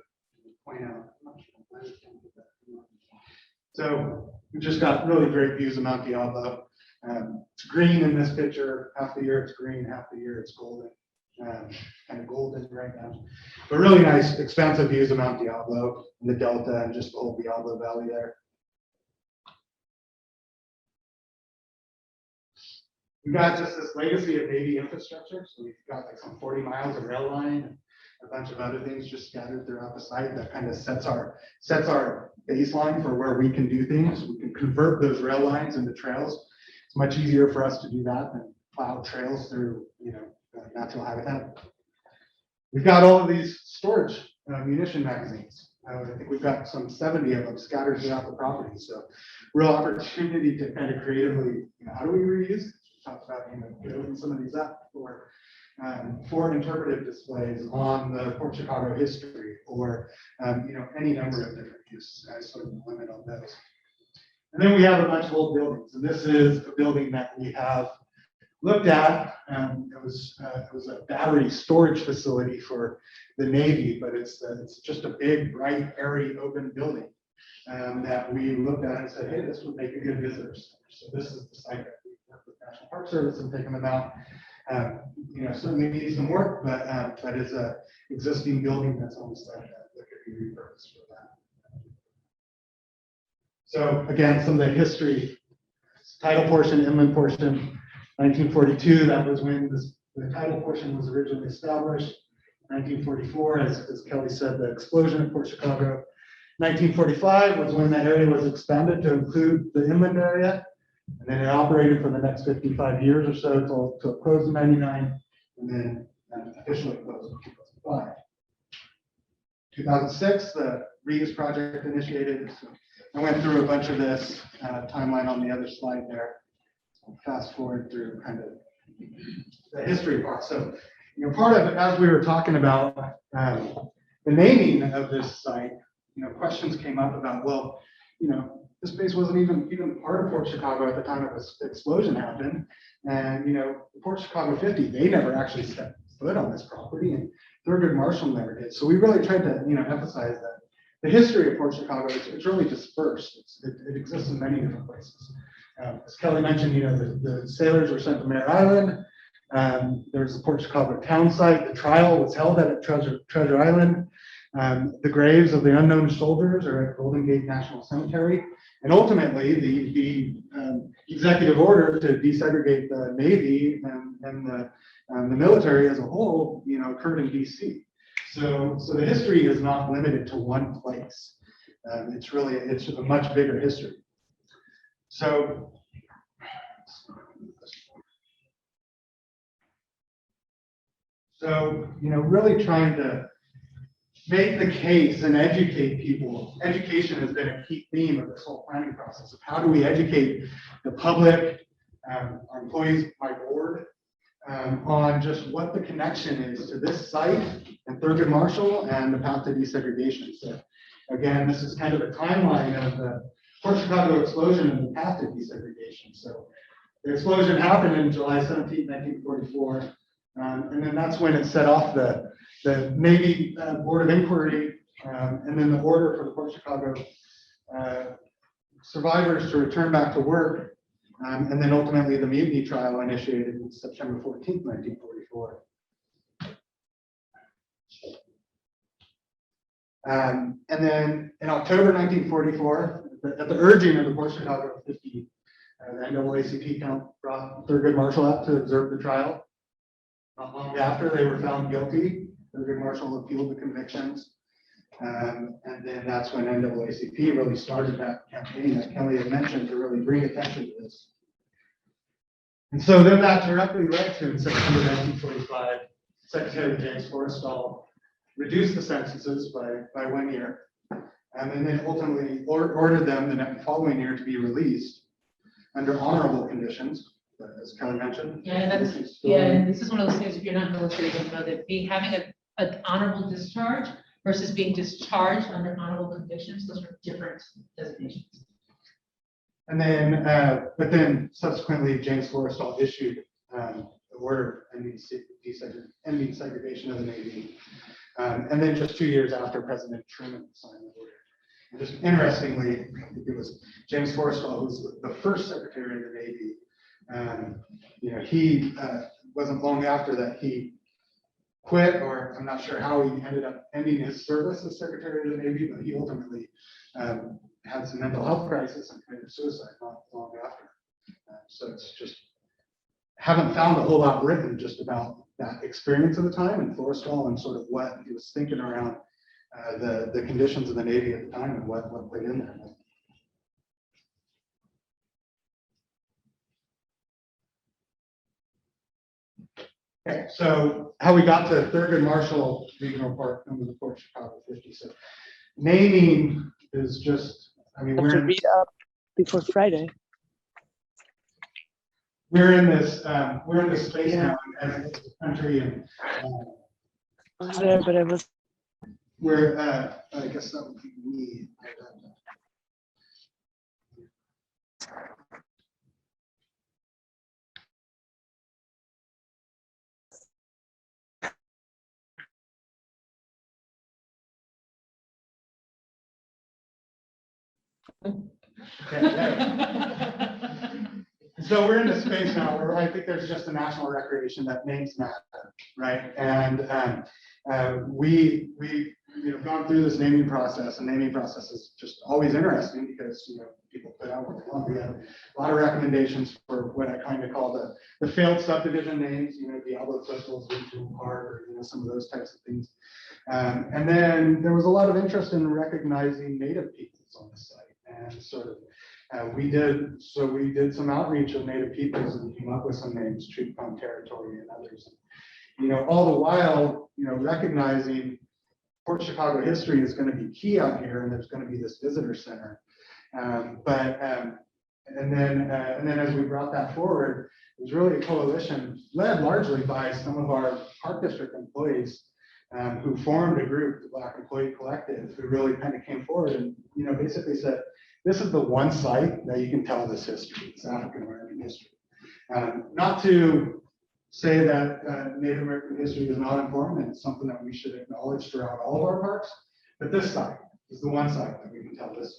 point out. So we've just got really great views of Mount Diablo. It's green in this picture. Half the year it's green, half the year it's golden. Kind of golden right now. But really nice, expansive views of Mount Diablo and the Delta and just the whole Diablo Valley there. We've got just this legacy of Navy infrastructure. So we've got like some 40 miles of rail line and a bunch of other things just scattered throughout the site that kind of sets our baseline for where we can do things. We can convert those rail lines into trails. It's much easier for us to do that than plow trails through, natural habitat. We've got all of these storage munition magazines. I think we've got some 70 of them scattered throughout the property. So real opportunity to kind of creatively, how do we reuse this? We talked about, building some of these up for interpretive displays on the Port Chicago history or, any number of different uses. I sort of limit on those. And then we have a bunch of old buildings. And this is a building that we looked at. It was a battery storage facility for the Navy, but it's just a big, bright, airy, open building that we looked at and said, hey, this would make a good visitor center. So this is the site that we worked with National Park Service and taken them out. Certainly needs some work, but it's a existing building that's on the site that could be repurposed for that. So again, some of the history, title portion, inland portion, 1942, that was when the title portion was originally established. 1944, as Kelly said, the explosion at Port Chicago. 1945 was when that area was expanded to include the inland area. And then it operated for the next 55 years or so until it closed in 99, and then officially closed in 2005. 2006, the Reeves project initiated. So I went through a bunch of this timeline on the other slide there. I'll fast forward through kind of the history part. So, part of it, as we were talking about the naming of this site, questions came up about, well, this place wasn't even part of Port Chicago at the time of this explosion happened. And, the Port Chicago 50, they never actually stepped foot on this property, and Thurgood Marshall never did. So we really tried to, emphasize that the history of Port Chicago, it's really dispersed. It exists in many different places. As Kelly mentioned, the sailors were sent to Mare Island. There's the Port Chicago town site. The trial was held at Treasure Island. The graves of the unknown soldiers are at Golden Gate National Cemetery. And ultimately, the executive order to desegregate the Navy and the military as a whole, occurred in DC. So the history is not limited to one place. It's a much bigger history. So, really trying to make the case and educate people. Education has been a key theme of this whole planning process of how do we educate the public, our employees, my board, on just what the connection is to this site and Thurgood Marshall and the path to desegregation. So again, this is kind of a timeline of the Port Chicago explosion and the path to desegregation. So the explosion happened in July 17, 1944. And then that's when it set off the Navy Board of Inquiry, and then the order for the Port Chicago survivors to return back to work, and then ultimately the mutiny trial initiated on September 14, 1944. And then in October 1944, at the urging of the Port Chicago 50, the NAACP brought Thurgood Marshall out to observe the trial. Not long after, they were found guilty. Thurgood Marshall appealed the convictions. And then that's when NAACP really started that campaign that Kelly had mentioned to really bring attention to this. And so then that directly led to, in September 1945, Secretary James Forrestal reduced the sentences by 1 year, and then ultimately ordered them the following year to be released under honorable conditions, as Kelly mentioned. Yeah, this is one of those things, if you're not military, you don't know that having an honorable discharge versus being discharged under honorable conditions, those are different designations. And then, but then subsequently, James Forrestal issued the order ending segregation of the Navy. And then just 2 years after, President Truman signed the order. And just interestingly, I think it was James Forrestal who was the first Secretary of the Navy. He wasn't long after that he quit, or I'm not sure how he ended up ending his service as Secretary of the Navy, but he ultimately had some mental health crisis and committed suicide not long after. So it's just, haven't found a whole lot written just about that experience of the time and Forrestal and sort of what he was thinking around the conditions of the Navy at the time and what played in there. Okay, so how we got to Thurgood Marshall Regional Park under the Port Chicago 50. So naming is just, Have to read up before Friday. We're in this space now as a country, and I was there, but I was. we're I guess that would be me. Okay, there. So we're in a space now where I think there's just a national recreation that names matter, right? And we've gone through this naming process, and naming process is just always interesting because people put out what they want. We have a lot of recommendations for what I kind of call the failed subdivision names, Diablo Crystals, Wintoon Park, or some of those types of things. And then there was a lot of interest in recognizing Native peoples on the site, and sort of we did some outreach of Native peoples and came up with some names, Treaty Territory and others. All the while, recognizing Port Chicago history is going to be key out here, and there's going to be this visitor center. And then as we brought that forward, it was really a coalition led largely by some of our Park District employees who formed a group, the Black Employee Collective, who really kind of came forward and basically said, this is the one site that you can tell this history, this African American history. Not to say that Native American history is not important and it's something that we should acknowledge throughout all of our parks, but this site is the one site that we can tell this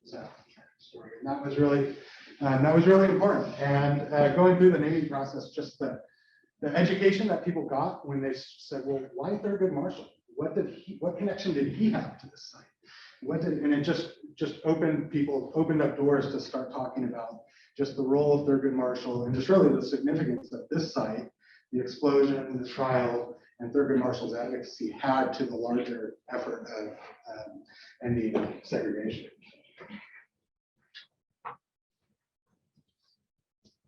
African American story, and that was really important. And going through the naming process, just the education that people got when they said, well, why Thurgood Marshall? What connection did he have to this site? And it just opened up doors to start talking about just the role of Thurgood Marshall and just really the significance that this site, the explosion, the trial, and Thurgood Marshall's advocacy had to the larger effort of ending segregation.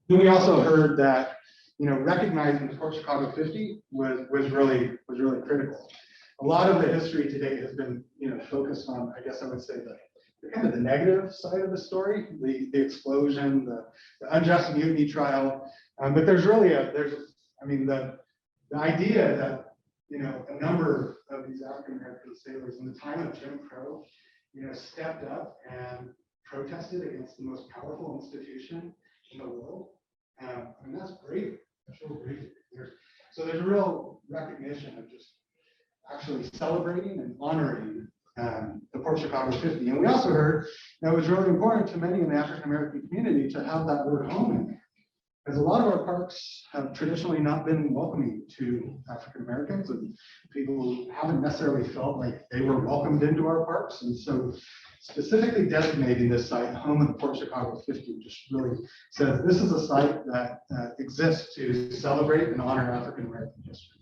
Then we also heard that recognizing the Port Chicago 50 was really critical. A lot of the history today has been focused on, I guess I would say, the kind of the negative side of the story, the explosion, the unjust mutiny trial. But there's really the idea that a number of these African American sailors in the time of Jim Crow stepped up and protested against the most powerful institution in the world. That's great. That's real great. So there's a real recognition of just actually celebrating and honoring the Port Chicago 50. And we also heard that it was really important to many in the African American community to have that word home in there. Because a lot of our parks have traditionally not been welcoming to African Americans, and people who haven't necessarily felt like they were welcomed into our parks. And so specifically designating this site home of the Port Chicago 50 just really says this is a site that exists to celebrate and honor African American history.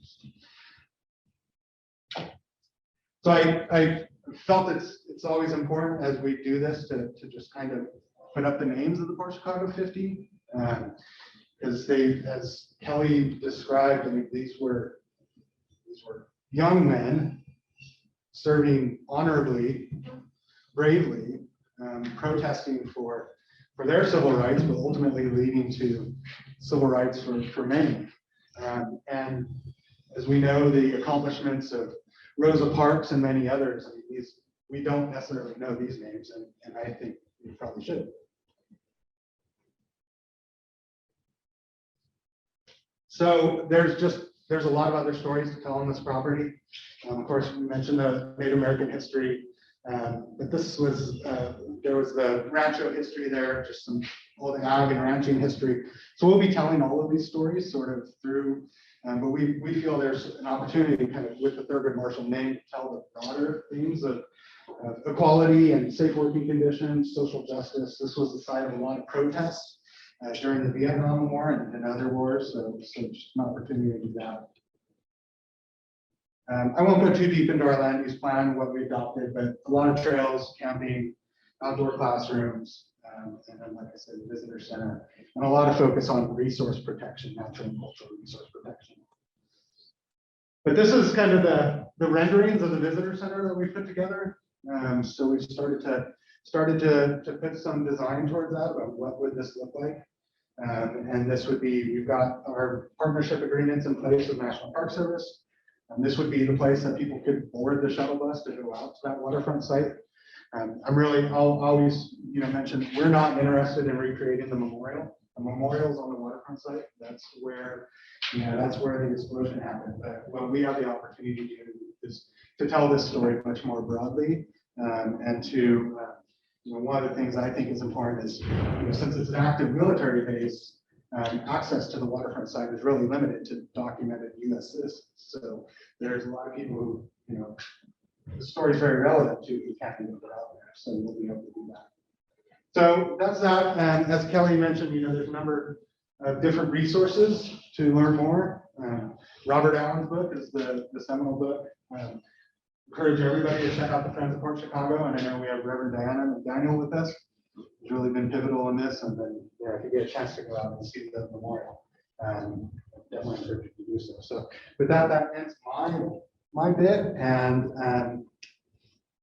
So I felt it's always important as we do this to just kind of put up the names of the Port Chicago 50. As Kelli described, these were young men serving honorably, bravely, protesting for their civil rights, but ultimately leading to civil rights for many. And as we know, the accomplishments of Rosa Parks and many others, we don't necessarily know these names, and I think we probably should. So there's a lot of other stories to tell on this property. Of course, we mentioned the Native American history, but there was the rancho history there, just some old ag and ranching history. So we'll be telling all of these stories sort of through, but we feel there's an opportunity kind of with the Thurgood Marshall name to tell the broader themes of equality and safe working conditions, social justice. This was the site of a lot of protests during the Vietnam War and other wars, so just an opportunity to do that. I won't go too deep into our land use plan, what we adopted, but a lot of trails, camping, outdoor classrooms, and then, like I said, the visitor center, and a lot of focus on resource protection, natural and cultural resource protection. But this is kind of the renderings of the visitor center that we put together. So we started to put some design towards that about what would this look like. And this would be, we've got our partnership agreements in place with National Park Service. And this would be the place that people could board the shuttle bus to go out to that waterfront site. I'll always mention, we're not interested in recreating the memorial. The memorial's on the waterfront site. That's where the explosion happened. But what we have the opportunity to do is to tell this story much more broadly, and to one of the things I think is important is, since it's an active military base, access to the waterfront side is really limited to documented U.S. citizens. So there's a lot of people who, the story is very relevant to who can't even go out there. So we'll be able to do that. So that's that. As Kelly mentioned, there's a number of different resources to learn more. Robert Allen's book is the seminal book. Encourage everybody to check out the Friends of Port Chicago, and I know we have Reverend Diana McDaniel with us. He's really been pivotal in this, and then if you get a chance to go out and see the memorial, definitely encourage you to do so. So with that, that ends my bit, and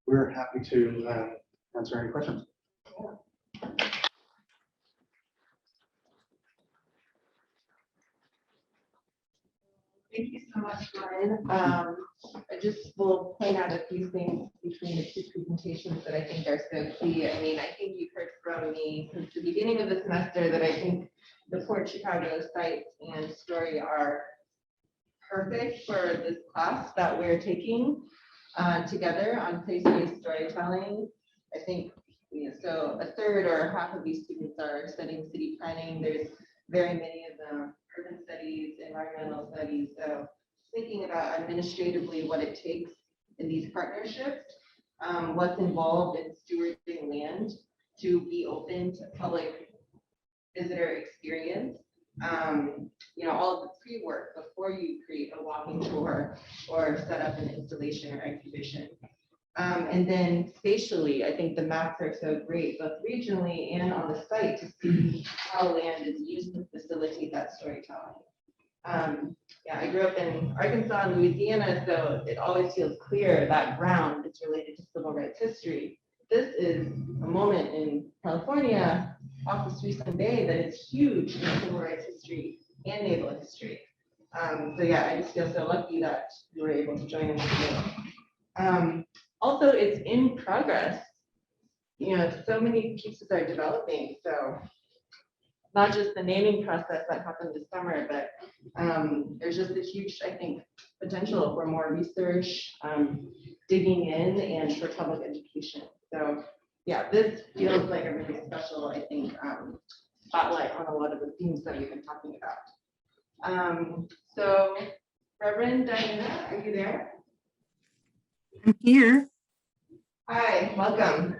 we're happy to answer any questions. Thank you so much, Brian. I just will point out a few things between the two presentations that I think are so key. I mean, I think you've heard from me since the beginning of the semester that I think the Port Chicago site and story are perfect for this class that we're taking together on place-based storytelling. I think, so a third or half of these students are studying city planning. There's very many of them urban studies, environmental studies. So thinking about administratively what it takes in these partnerships, what's involved in stewarding land to be open to public visitor experience. All of the pre-work before you create a walking tour or set up an installation or exhibition. And then spatially, I think the maps are so great, both regionally and on the site, to see how land is used to facilitate that storytelling. I grew up in Arkansas and Louisiana, so it always feels clear that ground is related to civil rights history. This is a moment in California off the Suisun Bay that is huge in civil rights history and naval history. I just feel so lucky that you were able to join in this. Also, it's in progress. So many pieces are developing. So not just the naming process that happened this summer, but there's just a huge, I think, potential for more research, digging in, and for public education. So this feels like a really special, I think, spotlight on a lot of the themes that we've been talking about. So Reverend Diana, are you there? I'm here. Hi, welcome.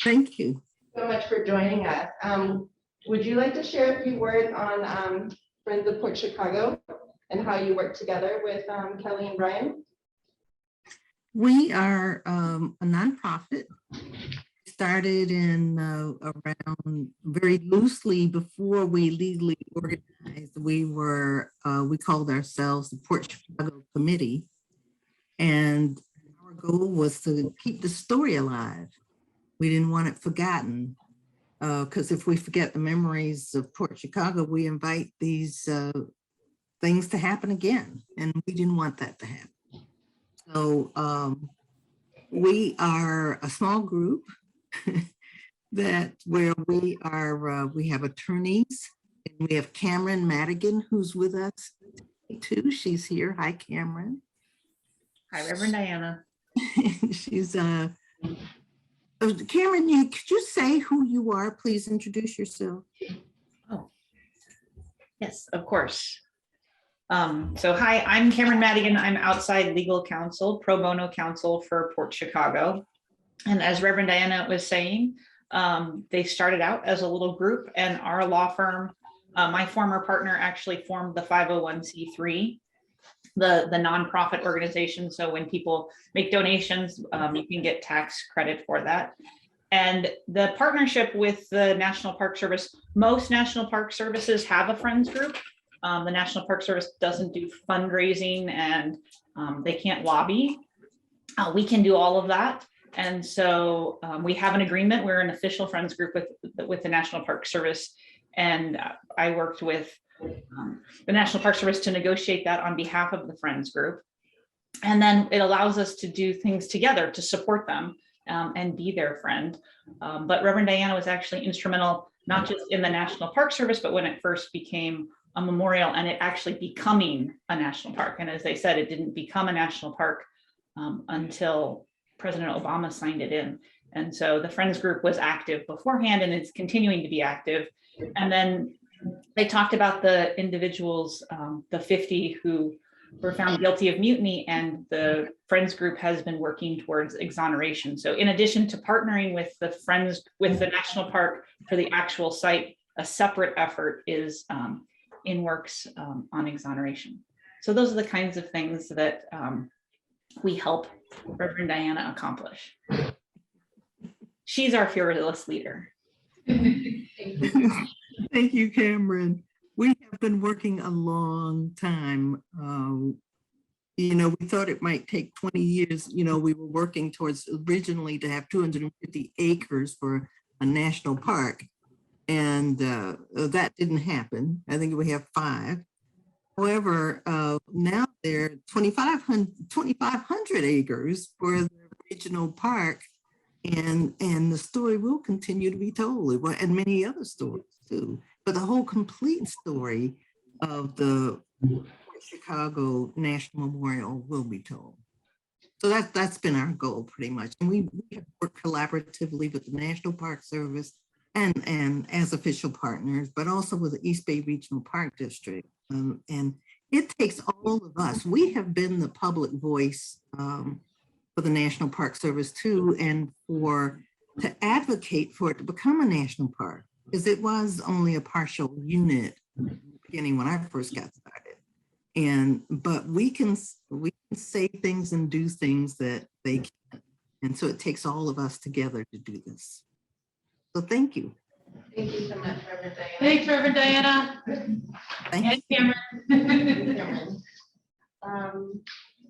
Thank you. So much for joining us. Would you like to share a few words on Friends of Port Chicago and how you work together with Kelly and Brian? We are a nonprofit. Started in around very loosely before we legally organized. We called ourselves the Portugal Committee. And our goal was to keep the story alive. We didn't want it forgotten, because if we forget the memories of Port Chicago, we invite these things to happen again, and we didn't want that to happen. So we are a small group where we have attorneys, and we have Cameron Madigan, who's with us too. She's here. Hi, Cameron. Hi, Reverend Diana. She's Cameron, could you say who you are? Please introduce yourself. Oh, yes, of course. So hi, I'm Cameron Madigan. I'm outside legal counsel, pro bono counsel for Port Chicago. And as Reverend Diana was saying, they started out as a little group, and our law firm, my former partner actually formed the 501c3, the nonprofit organization. So when people make donations, you can get tax credit for that. And the partnership with the National Park Service, most National Park Services have a friends group. The National Park Service doesn't do fundraising, and they can't lobby. We can do all of that. And so we have an agreement. We're an official friends group with the National Park Service. And I worked with the National Park Service to negotiate that on behalf of the friends group. And then it allows us to do things together to support them and be their friend. But Reverend Diana was actually instrumental, not just in the National Park Service, but when it first became a memorial and it actually becoming a national park. And as they said, it didn't become a national park until President Obama signed it in. And so the Friends group was active beforehand and it's continuing to be active. And then they talked about the individuals, the 50 who were found guilty of mutiny, and the Friends group has been working towards exoneration. So in addition to partnering with the Friends, with the National Park for the actual site, a separate effort is in works on exoneration. So those are the kinds of things that we help Reverend Diana accomplish. She's our fearless leader. Thank you, Cameron. We have been working a long time. You know, we thought it might take 20 years. You know, we were working towards originally to have 250 acres for a national park. And that didn't happen. I think we have 5. However, now there are 2,500 acres for the regional park. And the story will continue to be told, and many other stories too. But the whole complete story of the Chicago National Memorial will be told. So that's been our goal pretty much. And we have worked collaboratively with the National Park Service and as official partners, but also with the East Bay Regional Park District. And it takes all of us. We have been the public voice for the National Park Service too, and to advocate for it to become a national park, because it was only a partial unit in the beginning when I first got started. But we can say things and do things that they can't. And so it takes all of us together to do this. So thank you. Thank you so much, Reverend Diana. Thanks, Reverend Diana. Thank you. And Cameron.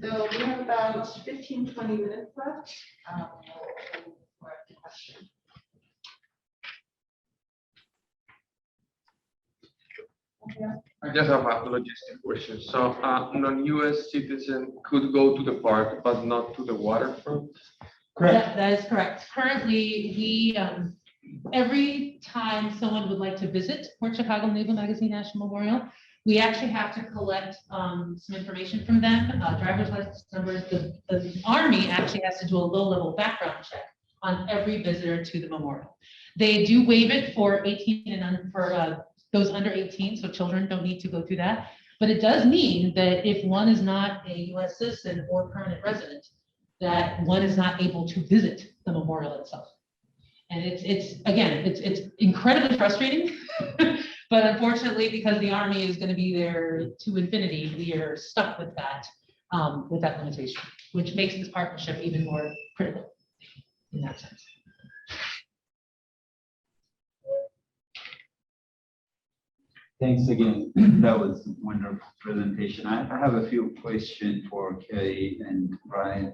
So we have about 15, 20 minutes left. We'll open for a question. I just have a logistic question. So non-US citizen could go to the park, but not to the waterfront? Correct. That is correct. Currently, we, every time someone would like to visit Port Chicago Naval Magazine National Memorial, we actually have to collect some information from them, driver's license numbers. The Army actually has to do a low-level background check on every visitor to the memorial. They do waive it for 18 and for those under 18, so children don't need to go through that. But it does mean that if one is not a US citizen or permanent resident, that one is not able to visit the memorial itself. And it's again, it's incredibly frustrating. But unfortunately, because the Army is going to be there to infinity, we are stuck with that limitation, which makes this partnership even more critical in that sense. Thanks again. That was a wonderful presentation. I have a few questions for Kelli and Brian.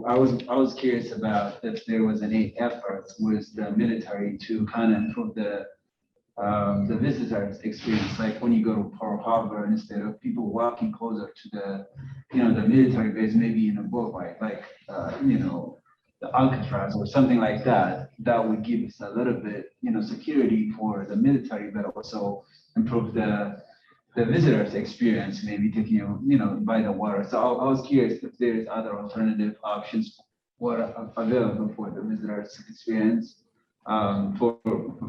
I was curious about if there was any efforts with the military to kind of improve the visitors experience, like when you go to Pearl Harbor, instead of people walking closer to the military base, maybe in a boat ride, like the Alcatraz or something like that. That would give us a little bit security for the military, but also improve the visitors experience, maybe taking by the water. So I was curious if there's other alternative options what are available for the visitors experience. For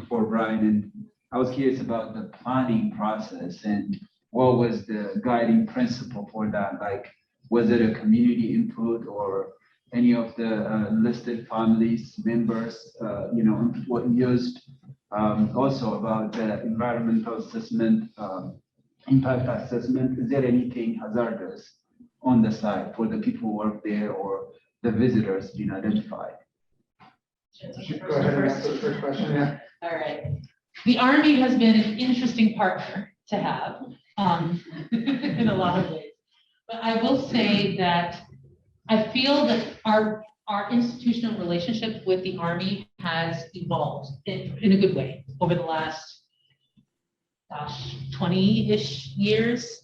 Brian, and I was curious about the planning process and what was the guiding principle for that? Like, was it a community input or any of the listed families members, what used? Also about the environmental assessment, impact assessment. Is there anything hazardous on the site for the people who work there or the visitors being identified? Go ahead and answer the first question. Yeah. All right. The Army has been an interesting partner to have in a lot of ways. But I will say that I feel that our institutional relationship with the Army has evolved in a good way over the last 20-ish years.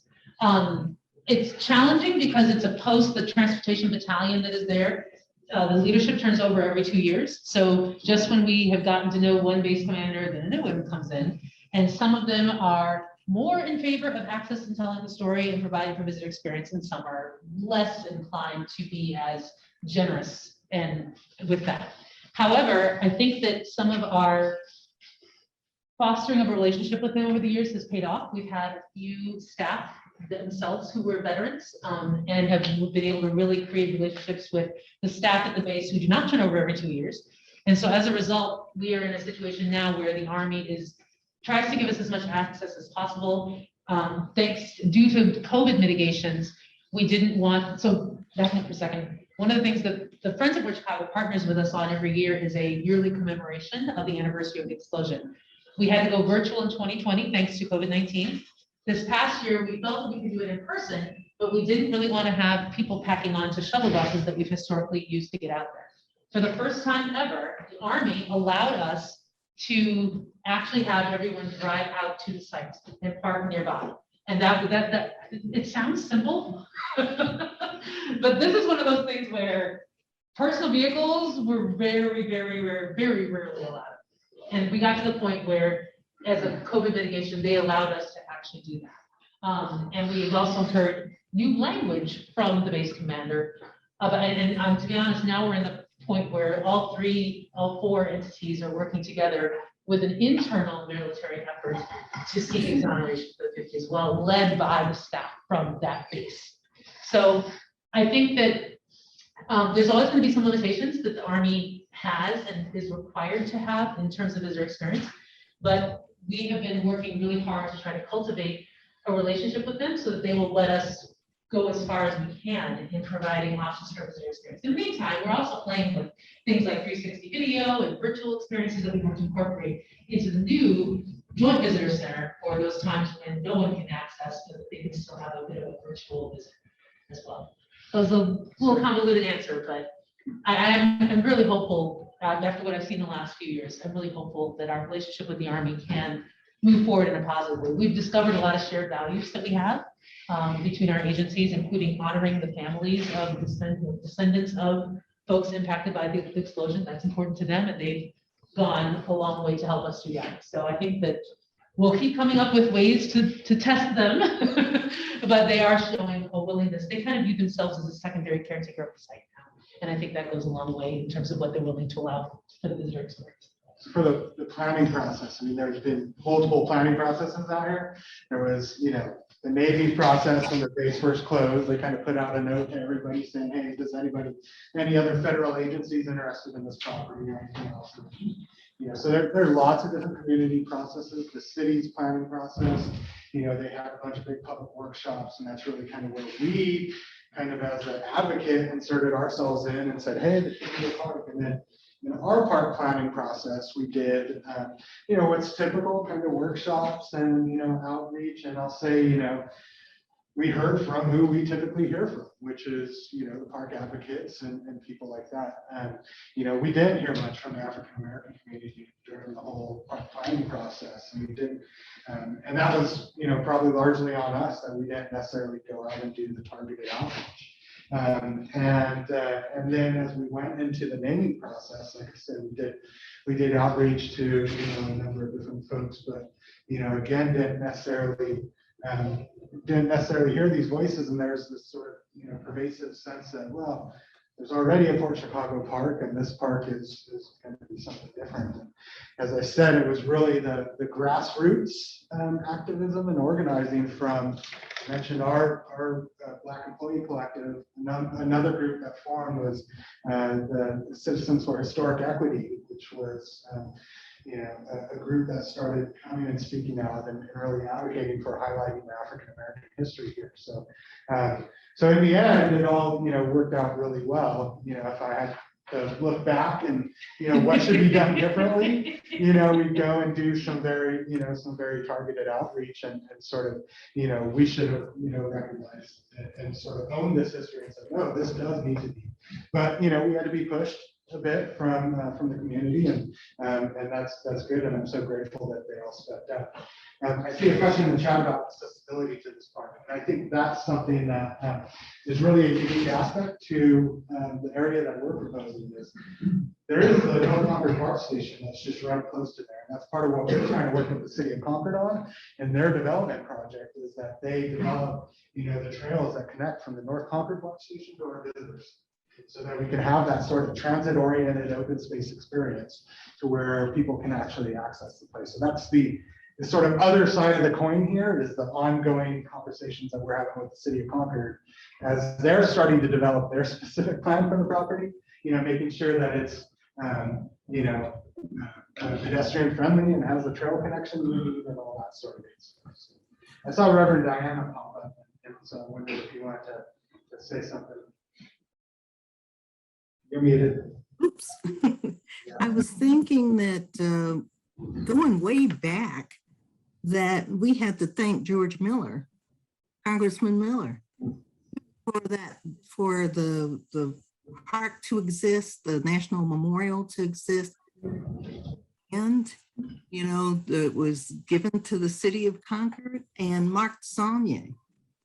It's challenging because it's a post the transportation battalion that is there. The leadership turns over every 2 years. So just when we have gotten to know one base commander, then a new one comes in. And some of them are more in favor of access and telling the story and providing for visitor experience, and some are less inclined to be as generous and with that. However, I think that some of our fostering of a relationship with them over the years has paid off. We've had a few staff themselves who were veterans and have been able to really create relationships with the staff at the base who do not turn over every 2 years. And so as a result, we are in a situation now where the Army tries to give us as much access as possible. Thanks, due to COVID mitigations, we didn't want, so back up for a second. One of the things that the Friends of Portugal Chicago partners with us on every year is a yearly commemoration of the anniversary of the explosion. We had to go virtual in 2020 thanks to COVID-19. This past year, we felt that we could do it in person, but we didn't really want to have people packing onto shuttle buses that we've historically used to get out there. For the first time ever, the Army allowed us to actually have everyone drive out to the site and park nearby. And that it sounds simple, but this is one of those things where personal vehicles were very, very, very rarely allowed. And we got to the point where, as a COVID mitigation, they allowed us to actually do that. And we've also heard new language from the base commander. To be honest, now we're in the point where all four entities are working together with an internal military effort to seek exoneration for the 50 as well, led by the staff from that base. So I think that there's always going to be some limitations that the Army has and is required to have in terms of visitor experience, but we have been working really hard to try to cultivate a relationship with them so that they will let us go as far as we can in providing options for visitor experience. In the meantime, we're also playing with things like 360 video and virtual experiences that we want to incorporate into the new joint visitor center for those times when no one can access, but that they can still have a bit of a virtual visit as well. So it's a little convoluted answer, but I'm really hopeful, after what I've seen the last few years, I'm really hopeful that our relationship with the Army can move forward in a positive way. We've discovered a lot of shared values that we have between our agencies, including honoring the families of descendants of folks impacted by the explosion. That's important to them, and they've gone a long way to help us do that. So I think that we'll keep coming up with ways to test them, but they are showing a willingness. They kind of view themselves as a secondary caretaker of the site now. And I think that goes a long way in terms of what they're willing to allow for the visitor experience. For the planning process, I mean, there's been multiple planning processes out here. There was, the Navy process when the base first closed. They kind of put out a note to everybody saying, hey, does any other federal agencies interested in this property or anything else? So there are lots of different community processes. The city's planning process, they had a bunch of big public workshops, and that's really kind of where we kind of as an advocate inserted ourselves in and said, hey, this should be a park. And then in our park planning process, we did, what's typical kind of workshops and, outreach. And I'll say, we heard from who we typically hear from, which is, the park advocates and people like that. And, we didn't hear much from the African-American community during the whole park planning process. And we didn't, and that was, probably largely on us that we didn't necessarily go out and do the targeted outreach. And then as we went into the naming process, like I said, we did outreach to a number of different folks, but again didn't necessarily hear these voices. And there's this sort of pervasive sense that, well, there's already a Port Chicago park, and this park is going to be something different. And as I said, it was really the grassroots activism and organizing from, I mentioned our Black Employee Collective. Another group that formed was the Citizens for Historic Equity, which was a group that started coming and speaking out and really advocating for highlighting the African American history here. So, so in the end, it all worked out really well. If I had to look back and what should be done differently, we'd go and do some very targeted outreach and sort of we should have recognized and sort of owned this history and said, no, this does need to be. But we had to be pushed a bit from the community, and that's good, and I'm so grateful that they all stepped up. I see a question in the chat about accessibility to this park, and I think that's something that is really a unique aspect to the area that we're proposing. Is there is the North Concord BART station that's just right close to there, and that's part of what we're trying to work with the city of Concord on, and their development project is that they develop the trails that connect from the North Concord BART station to our visitors. so that we can have that sort of transit-oriented open space experience to where people can actually access the place. So that's the sort of other side of the coin here, is the ongoing conversations that we're having with the city of Concord as they're starting to develop their specific plan for the property, making sure that it's, pedestrian friendly and has the trail connection we need and all that sort of thing. So I saw Reverend Diana pop up, and so I wondered if you wanted to say something. You're muted. Oops. I was thinking that going way back, that we had to thank George Miller, Congressman Miller, for the park to exist, the National Memorial to exist. And, it was given to the city of Concord and Mark Saunier.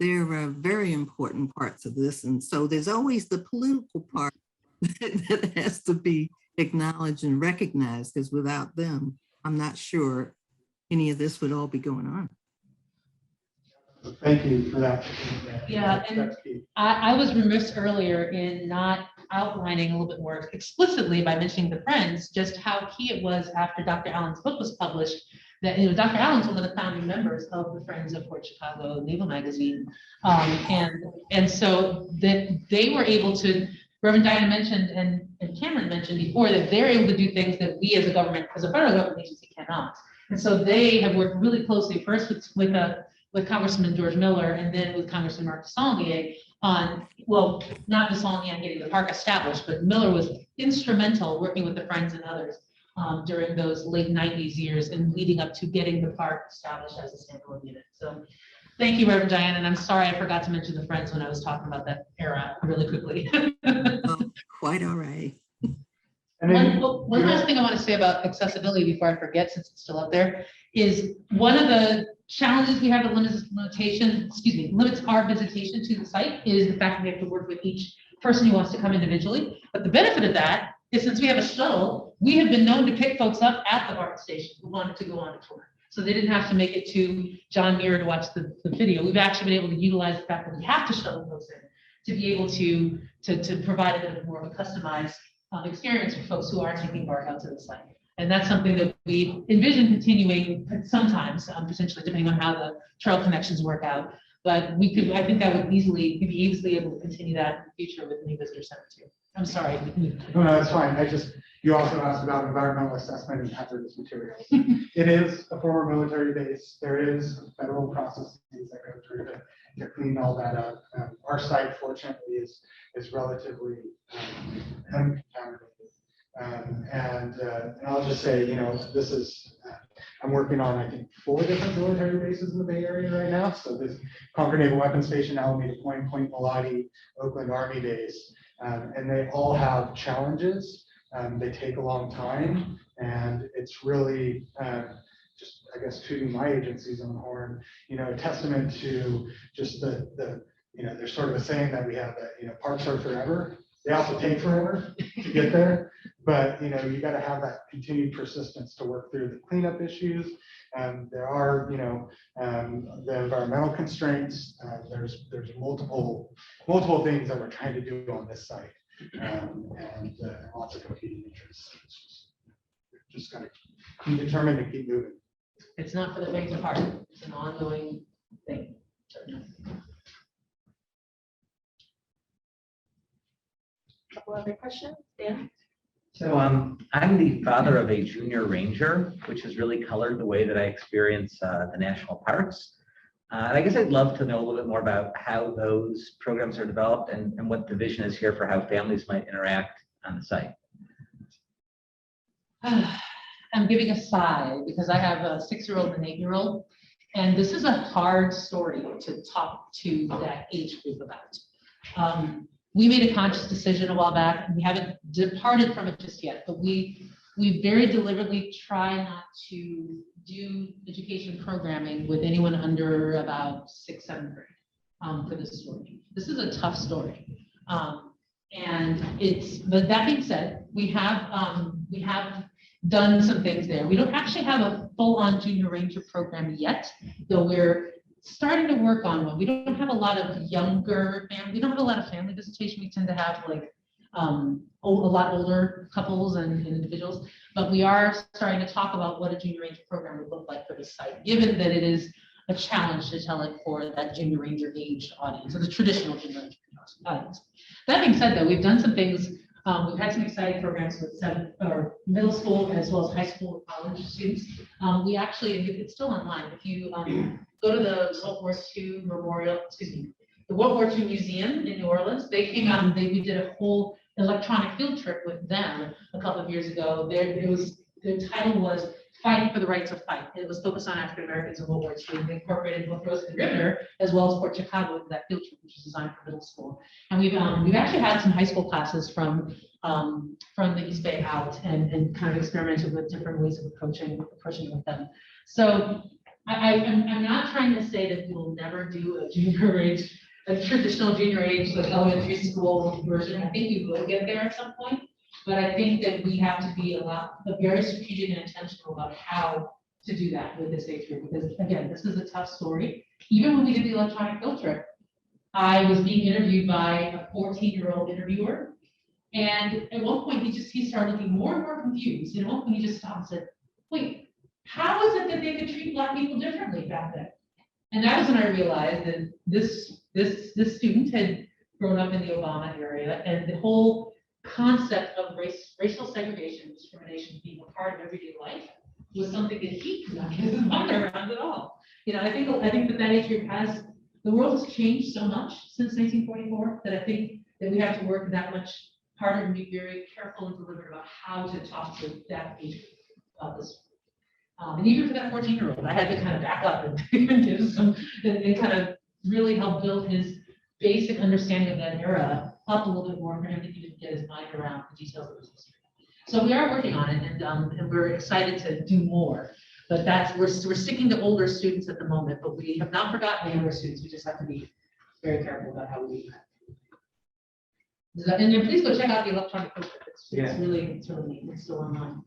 They're very important parts of this. And so there's always the political part that has to be acknowledged and recognized, because without them, I'm not sure any of this would all be going on. Thank you for that. Yeah, and I was remiss earlier in not outlining a little bit more explicitly by mentioning the Friends, just how key it was after Dr. Allen's book was published, that Dr. Allen's one of the founding members of the Friends of Port Chicago Naval Magazine. And so that they were able to, Reverend Diana mentioned and Cameron mentioned before, that they're able to do things that we as a government, as a federal government agency, cannot. And so they have worked really closely first with Congressman George Miller and then with Congressman Mark Saunier on, well, not just Saunier on getting the park established, but Miller was instrumental working with the Friends and others during those late 90s years and leading up to getting the park established as a standalone unit. So thank you, Reverend Diane, and I'm sorry I forgot to mention the Friends when I was talking about that era really quickly. Oh, quite all right. One last thing I want to say about accessibility before I forget, since it's still up there, is one of the challenges we have that limits our visitation to the site is the fact that we have to work with each person who wants to come individually. But the benefit of that is, since we have a shuttle, we have been known to pick folks up at the BART station who wanted to go on a tour. So they didn't have to make it to John Muir to watch the video. We've actually been able to utilize the fact that we have to shuttle folks in to be able to provide a bit more of a customized experience for folks who are taking BART out to the site. And that's something that we envision continuing sometimes, potentially depending on how the trail connections work out. But I think that would be easily able to continue that in the future with the new visitor center too. I'm sorry. No, that's fine. You also asked about environmental assessment and hazardous materials. It is a former military base. There is federal processes that go through to clean all that up. Our site, fortunately, is relatively uncontaminated. And I'll just say, this is, I'm working on, I think, 4 different military bases in the Bay Area right now. So there's Concord Naval Weapons Station, Alameda Point, Point Malati, Oakland Army Base, and they all have challenges. They take a long time, and it's really just, I guess, tooting my agencies on the horn, a testament to just there's sort of a saying that we have that, parks are forever. They also take forever to get there, but you got to have that continued persistence to work through the cleanup issues. There are, the environmental constraints. There's multiple things that we're trying to do on this site, and lots of competing interests. Just got to be determined to keep moving. It's not for the faint of heart. It's an ongoing thing. Couple other questions, Dan? So I'm the father of a junior ranger, which has really colored the way that I experience the national parks. And I guess I'd love to know a little bit more about how those programs are developed and what the vision is here for how families might interact on the site. I'm giving a sigh because I have a 6-year-old and an 8-year-old, and this is a hard story to talk to that age group about. We made a conscious decision a while back, and we haven't departed from it just yet, but we very deliberately try not to do education programming with anyone under about 6th, 7th grade for this story. This is a tough story. But that being said, we have done some things there. We don't actually have a full-on junior ranger program yet, though we're starting to work on one. We don't have a lot of younger family. We don't have a lot of family visitation. We tend to have like a lot older couples and individuals. But we are starting to talk about what a junior ranger program would look like for this site, given that it is a challenge to tell it for that junior ranger aged audience, or the traditional junior ranger audience. That being said, though, we've done some things. We've had some exciting programs with middle school as well as high school and college students. We actually, it's still online. If you go to the World War II Memorial, the World War II Museum in New Orleans, they came out and we did a whole electronic field trip with them a couple of years ago. The title was Fighting for the Rights of Fight. It was focused on African Americans in World War II. They incorporated both Rose and River as well as Port Chicago into that field trip, which is designed for middle school. And we've actually had some high school classes from the East Bay out and kind of experimented with different ways of approaching with them. So I'm not trying to say that we will never do a traditional junior age, like elementary school version. I think we will get there at some point. But I think that we have to be very strategic and intentional about how to do that with this age group. Because again, this is a tough story. Even when we did the electronic field trip, I was being interviewed by a 14-year-old interviewer. And at one point, he started looking more and more confused. And at one point, he just stopped and said, wait, how is it that they could treat Black people differently back then? And that was when I realized that this student had grown up in the Obama area, and the whole concept of racial segregation, discrimination being a part of everyday life was something that he could not get his mind around at all. I think that age group the world has changed so much since 1944 that I think that we have to work that much harder and be very careful and deliberate about how to talk to that age group about this. And even for that 14-year-old, I had to kind of back up and give some, and kind of really help build his basic understanding of that era up a little bit more for him to even get his mind around the details of his history. So we are working on it, and we're excited to do more. But we're sticking to older students at the moment, but we have not forgotten the younger students. We just have to be very careful about how we do that. And then please go check out the electronic book. It's really neat. It's still online.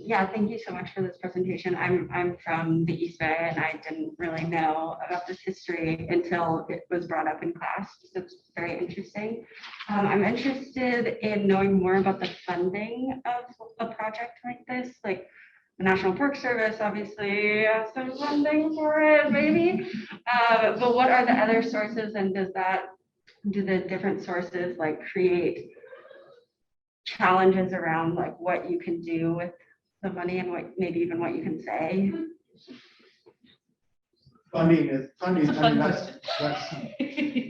Yeah, thank you so much for this presentation. I'm from the East Bay, and I didn't really know about this history until it was brought up in class. So it's very interesting. I'm interested in knowing more about the funding of a project like this. Like the National Park Service obviously has some funding for it, maybe. But what are the other sources, and do the different sources like create challenges around like what you can do with the money and maybe even what you can say? Funding is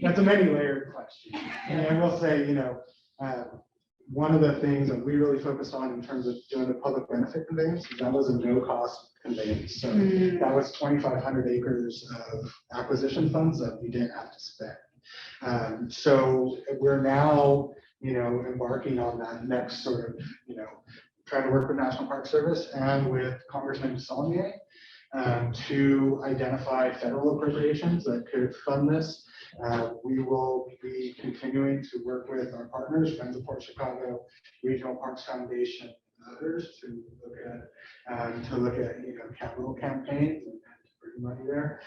that's a many layered question. And I will say, one of the things that we really focused on in terms of doing the public benefit conveyance, that was a no cost conveyance. So that was 2,500 acres of acquisition funds that we didn't have to spend. So we're now embarking on that next sort of, trying to work with National Park Service and with Congressman Saulnier to identify federal appropriations that could fund this. We will be continuing to work with our partners, Friends of Port Chicago, Regional Parks Foundation, and others to look at capital campaigns and bring money there.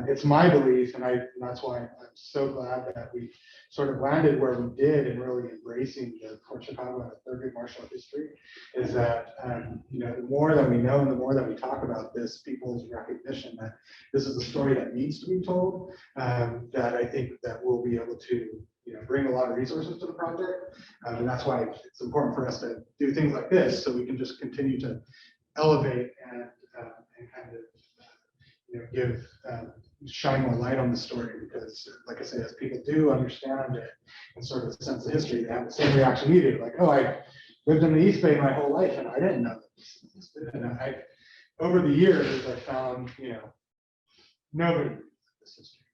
It's my belief, and that's why I'm so glad that we sort of landed where we did and really embracing the Port Chicago and the Thurgood martial history, is that the more that we know and the more that we talk about this, people's recognition that this is a story that needs to be told, that I think that we'll be able to bring a lot of resources to the project. And that's why it's important for us to do things like this, so we can just continue to elevate and kind of shine more light on the story, because like I say, as people do understand it and sort of sense of history, they have the same reaction we do. Like, oh, I lived in the East Bay my whole life and I didn't know this existed. And over the years, I found, nobody knew this history.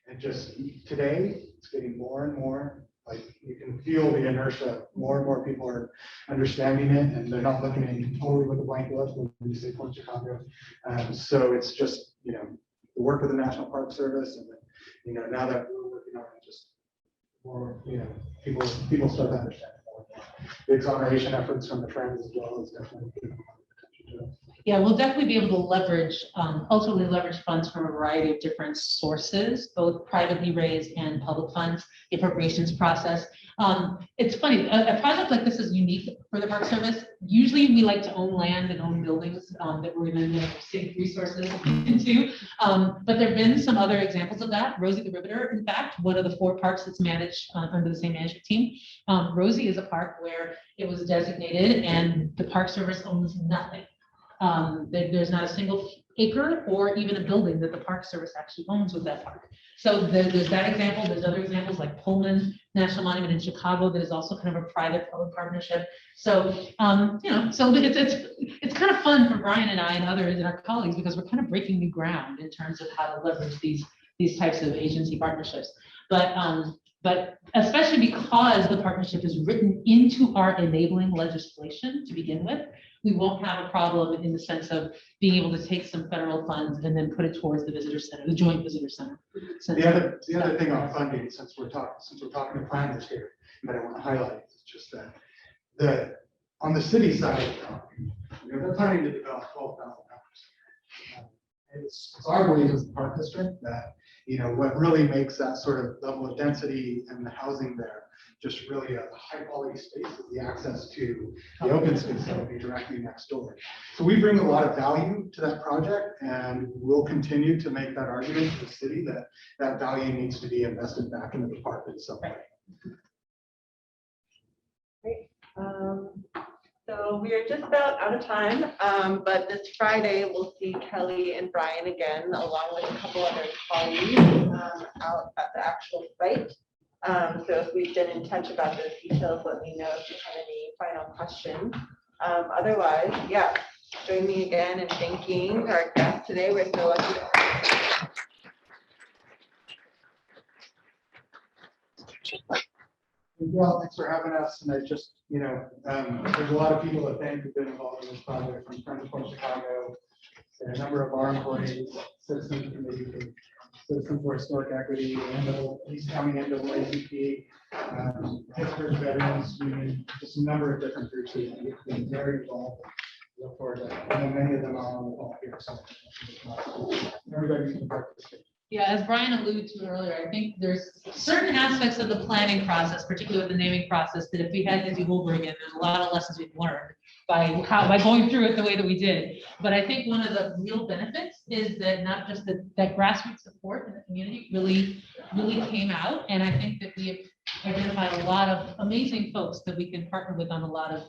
And just today, it's getting more and more, like you can feel the inertia. More and more people are understanding it, and they're not looking at you totally with a blank look when you say Port Chicago. So it's just, the work of the National Park Service, and then, now that we're working on it, just more, people start to understand it more. The exoneration efforts from the Friends as well is definitely giving a lot of attention to it. Yeah, we'll definitely be able to leverage, ultimately leverage funds from a variety of different sources, both privately raised and public funds, the appropriations process. It's funny, a project like this is unique for the Park Service. Usually we like to own land and own buildings that we're going to sink resources into. But there have been some other examples of that. Rosie the Riveter, in fact, one of the 4 parks that's managed under the same management team. Rosie is a park where it was designated and the Park Service owns nothing. There's not a single acre or even a building that the Park Service actually owns with that park. So there's that example. There's other examples like Pullman National Monument in Chicago that is also kind of a private-public partnership. So so it's kind of fun for Brian and I and others and our colleagues because we're kind of breaking new ground in terms of how to leverage these types of agency partnerships. But especially because the partnership is written into our enabling legislation to begin with, we won't have a problem in the sense of being able to take some federal funds and then put it towards the visitor center, the joint visitor center. The other thing on funding, since we're talking to planners here, that I want to highlight is just that on the city side, they're planning to develop 12,000 homes. It's our belief as the park district that what really makes that sort of level of density and the housing there just really a high quality space is the access to the open space that will be directly next door. So we bring a lot of value to that project, and we'll continue to make that argument to the city that that value needs to be invested back into the park in some way. Great. So we are just about out of time, but this Friday we'll see Kelly and Brian again, along with a couple other colleagues out at the actual site. So if we've been in touch about those details, let me know if you have any final questions. Otherwise, yeah, join me again in thanking our guests today. We're so lucky to Well, thanks for having us. And I just, there's a lot of people that thank who've been involved in this project, from Friends of Port Chicago, and a number of our employees, Citizens Committee, Citizens for Historic Equity, and East County NAACP, Pittsburgh Veterans Union, just a number of different groups that have been very involved. Look forward to it. I know many of them are on the call here, so everybody can participate. Yeah, as Brian alluded to earlier, I think there's certain aspects of the planning process, particularly with the naming process, that if we had to do over again, there's a lot of lessons we've learned by going through it the way that we did. But I think one of the real benefits is that not just that grassroots support in the community really came out. And I think that we have identified a lot of amazing folks that we can partner with on a lot of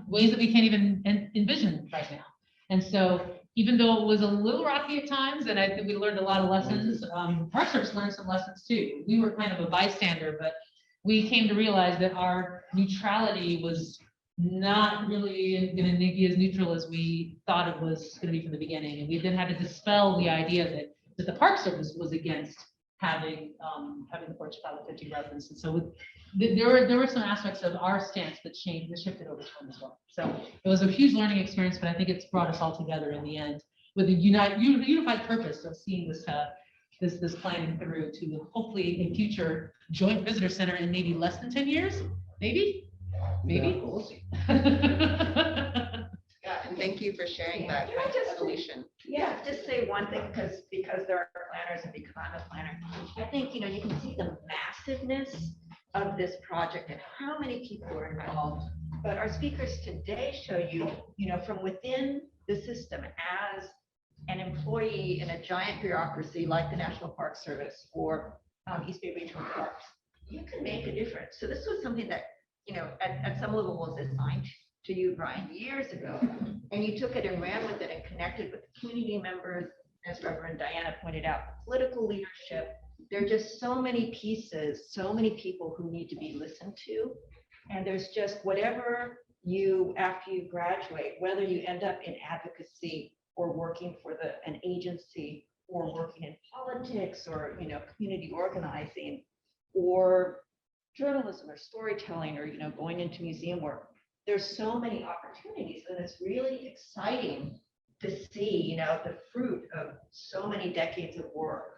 ways that we can't even envision right now. And so even though it was a little rocky at times, and I think we learned a lot of lessons, Park Service learned some lessons too. We were kind of a bystander, but we came to realize that our neutrality was not really going to be as neutral as we thought it was going to be from the beginning. And we then had to dispel the idea that the Park Service was against having the Port Chicago 50 residents. And so there were some aspects of our stance that changed, that shifted over time as well. So it was a huge learning experience, but I think it's brought us all together in the end with a unified purpose of seeing this planning through to hopefully a future joint visitor center in maybe less than 10 years, maybe. Yeah, we'll see. Yeah, and thank you for sharing that solution. Yeah, just say one thing because there are planners and because I'm a planner. I think, you can see the massiveness of this project and how many people are involved. But our speakers today show you, from within the system as an employee in a giant bureaucracy like the National Park Service or East Bay Regional Parks, you can make a difference. So this was something that, at some level was assigned to you, Brian, years ago, and you took it and ran with it and connected with the community members, as Reverend Diana pointed out, political leadership. There are just so many pieces, so many people who need to be listened to, and there's just whatever after you graduate, whether you end up in advocacy or working for an agency or working in politics or community organizing or journalism or storytelling or going into museum work. There's so many opportunities, and it's really exciting to see, the fruit of so many decades of work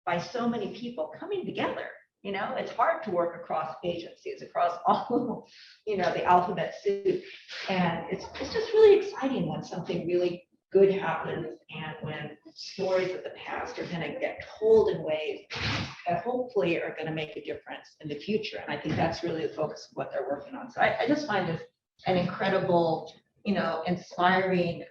by so many people coming together You know, it's hard to work across agencies, across all, the alphabet soup. And it's just really exciting when something really good happens and when stories of the past are going to get told in ways that hopefully are going to make a difference in the future. And I think that's really the focus of what they're working on. So I just find this an incredible, inspiring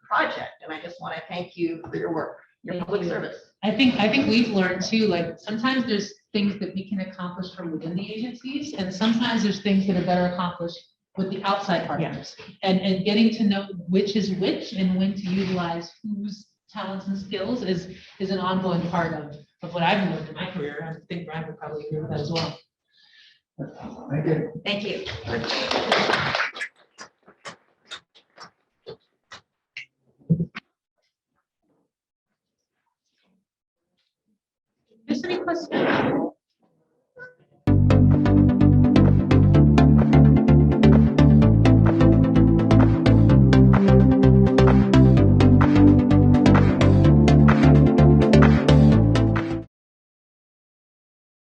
project. And I just want to thank you for your work, your public service. I think we've learned too, like sometimes there's things that we can accomplish from within the agencies, and sometimes there's things that are better accomplished with the outside partners. And getting to know which is which and when to utilize whose talents and skills is an ongoing part of what I've learned in my career. I think Brian would probably agree with that as well. Thank you. Thank you. Just any questions?